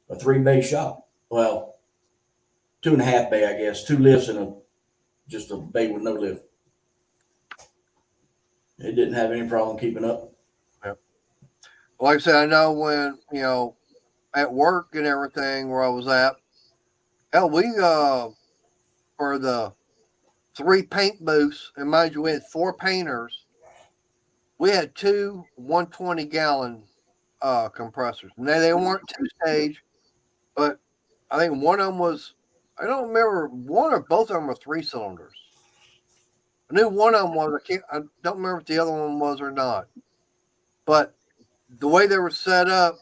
a 3-bay shop. Well, 2.5 bay, I guess, 2 lifts and just a bay with no lift. It didn't have any problem keeping up. Like I said, I know when, at work and everything where I was at, hell, we, for the 3 paint booths, and mind you, we had 4 painters, we had 2 120-gallon compressors. Now, they weren't 2-stage, but I think one of them was, I don't remember, one or both of them were 3 cylinders. I knew one of them was, I don't remember if the other one was or not. But the way they were set up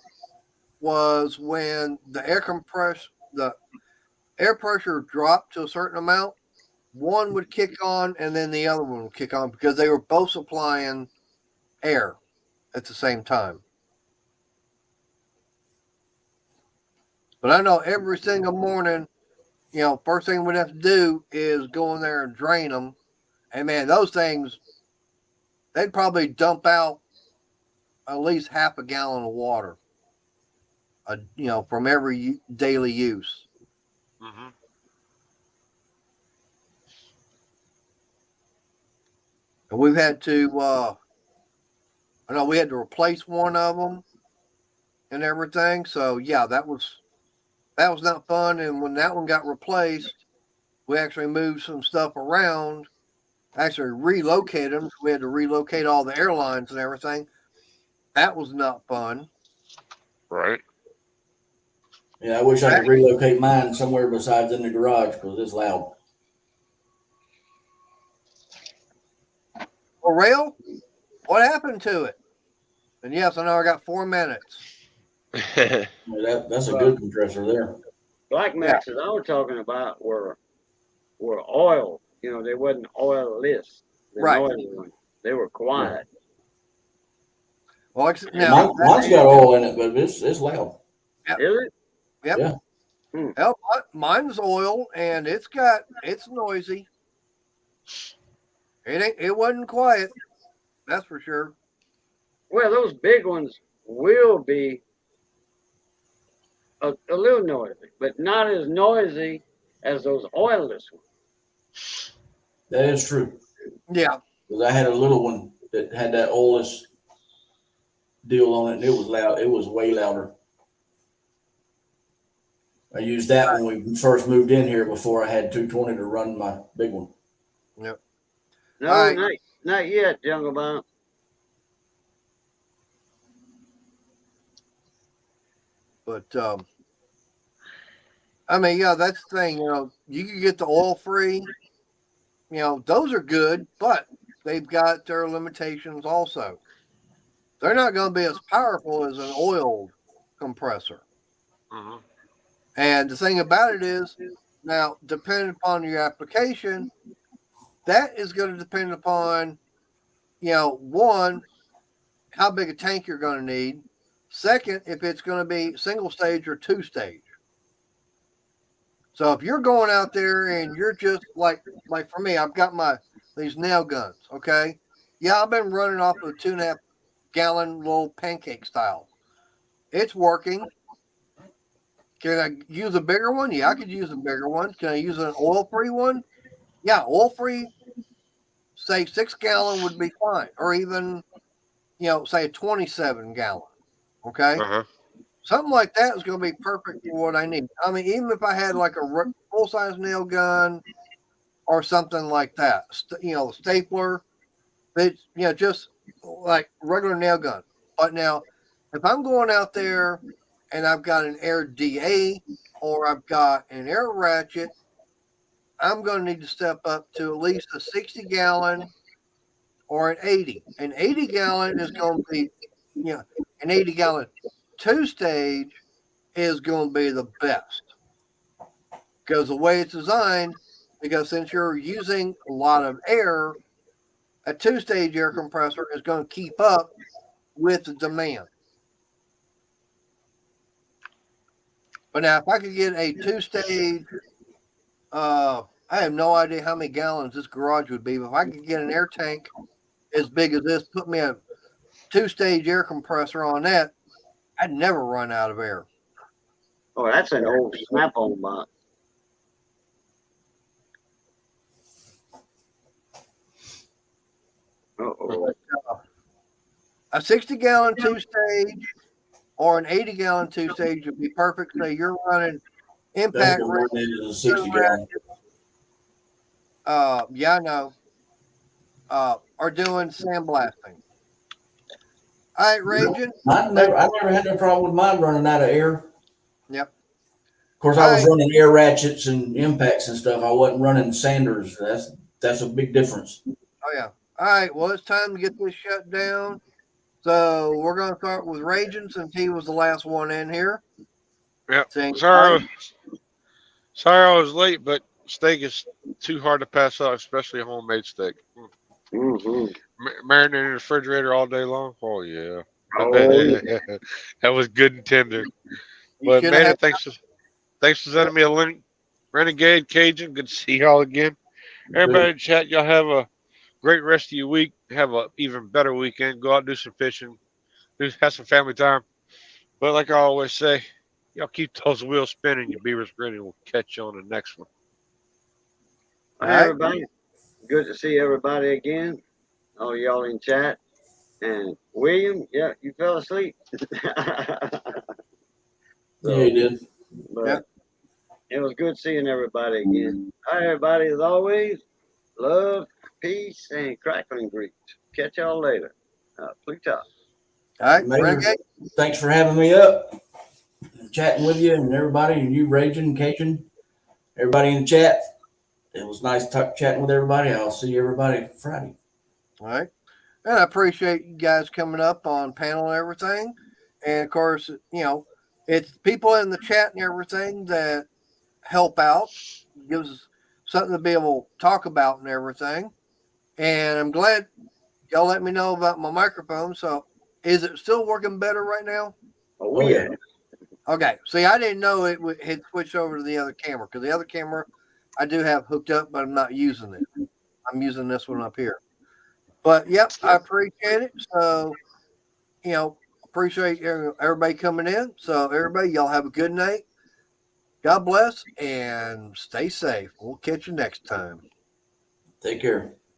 was when the air pressure dropped to a certain amount, one would kick on and then the other one would kick on because they were both supplying air at the same time. But I know every single morning, first thing we'd have to do is go in there and drain them And man, those things, they'd probably dump out at least half a gallon of water, from every daily use. Mm-hmm. And we've had to, I know we had to replace one of them and everything. So yeah, that was not fun. And when that one got replaced, we actually moved some stuff around, actually relocated them. We had to relocate all the airlines and everything. That was not fun. Right. Yeah, I wish I could relocate mine somewhere besides in the garage because it's loud. Well, rail, what happened to it? And yes, I know I got 4 minutes. Yeah, that's a good compressor there. Black Maxes I was talking about were oil. You know, they wasn't oilless. The Right. noisy ones. They were quiet. Well, now, Mine's got oil in it, but it's loud. Yep. Is it? Yep. Yeah. Hell, mine's oil and it's noisy. It wasn't quiet. That's for sure. Well, those big ones will be a little noisy, but not as noisy as those oilless ones. That is true. Yeah. Because I had a little one that had that oilless deal on it, and it was loud. It was way louder. I used that when we first moved in here before I had 220 to run my big one. Yep. No, All right. not yet, Jungle Bound. But I mean, yeah, that's the thing. You can get the oil free. Those are good, but they've got their limitations also. They're not going to be as powerful as an oiled compressor. Mm-hmm. And the thing about it is, now, depending upon your application, that is going to depend upon, one, how big a tank you're going to need. Second, if it's going to be single stage or 2-stage. So if you're going out there and you're just like for me, I've got these nail guns. Okay. Yeah, I've been running off of a 2.5 gallon little pancake style. It's working. Can I use a bigger one? Yeah, I could use a bigger one. Can I use an oil-free one? Yeah, oil-free, say 6 gallon would be fine. Or even, say a 27 gallon. Okay. Uh-huh. Something like that is going to be perfect for what I need. I mean, even if I had like a full-size nail gun or something like that, stapler, it's, just like regular nail gun. But now, if I'm going out there and I've got an air DA or I've got an air ratchet, I'm going to need to step up to at least a 60 gallon or an 80. An 80 gallon is going to be, an 80 gallon 2-stage is going to be the best because the way it's designed, because since you're using a lot of air, a 2-stage air compressor is going to keep up with the demand. But now, if I could get a 2-stage, I have no idea how many gallons this garage would be, but if I could get an air tank as big as this, put me a 2-stage air compressor on that, I'd never run out of air. Oh, that's an old Snap-on box. Uh-oh. A 60 gallon 2-stage or an 80 gallon 2-stage would be perfect. Say you're running impact That's the one that is a 60 gallon. Yeah, I know. Are doing sandblasting. All right, Raging. I never had no problem with mine running out of air. Yep. Of course, I was running air ratchets and impacts and stuff. I wasn't running sanders. That's a big difference. Oh yeah. All right. Well, it's time to get this shut down. So we're going to start with Raging since he was the last one in here. Yeah. Saying, Sorry I was late, but steak is too hard to pass up, especially a homemade steak. Mm-hmm. Marinated in the refrigerator all day long. Oh yeah. Oh, That was good and tender. But man, thanks for sending me a link. Renegade Cajun, good to see y'all again. Everybody in chat, y'all have a great rest of your week. Have a even better weekend. Go out and do some fishing. Have some family time. But like I always say, y'all keep those wheels spinning. Your beavers grinning. We'll catch you on the next one. All Hi, right. everybody. Good to see everybody again. All y'all in chat. And William, yeah, you fell asleep. Yeah, you did. But Yeah. it was good seeing everybody again. All right, everybody, as always, love, peace, and crackling grease. Catch y'all later. Plutarch. All right. Major, Renegade. thanks for having me up, and chatting with you and everybody, and you, Raging, Cajun, everybody in the chat. It was nice chatting with everybody. I'll see everybody Friday. All right. And I appreciate you guys coming up on panel and everything. And of course, you know, it's people in the chat and everything that help out, gives us something to be able to talk about and everything. And I'm glad y'all let me know about my microphone. So is it still working better right now? Oh, yeah. Okay. See, I didn't know it had switched over to the other camera because the other camera I do have hooked up, but I'm not using it. I'm using this one up here. But yep, I appreciate it. So, you know, appreciate everybody coming in. So, everybody, y'all have a good night. God bless and stay safe. We'll catch you next time. Take care.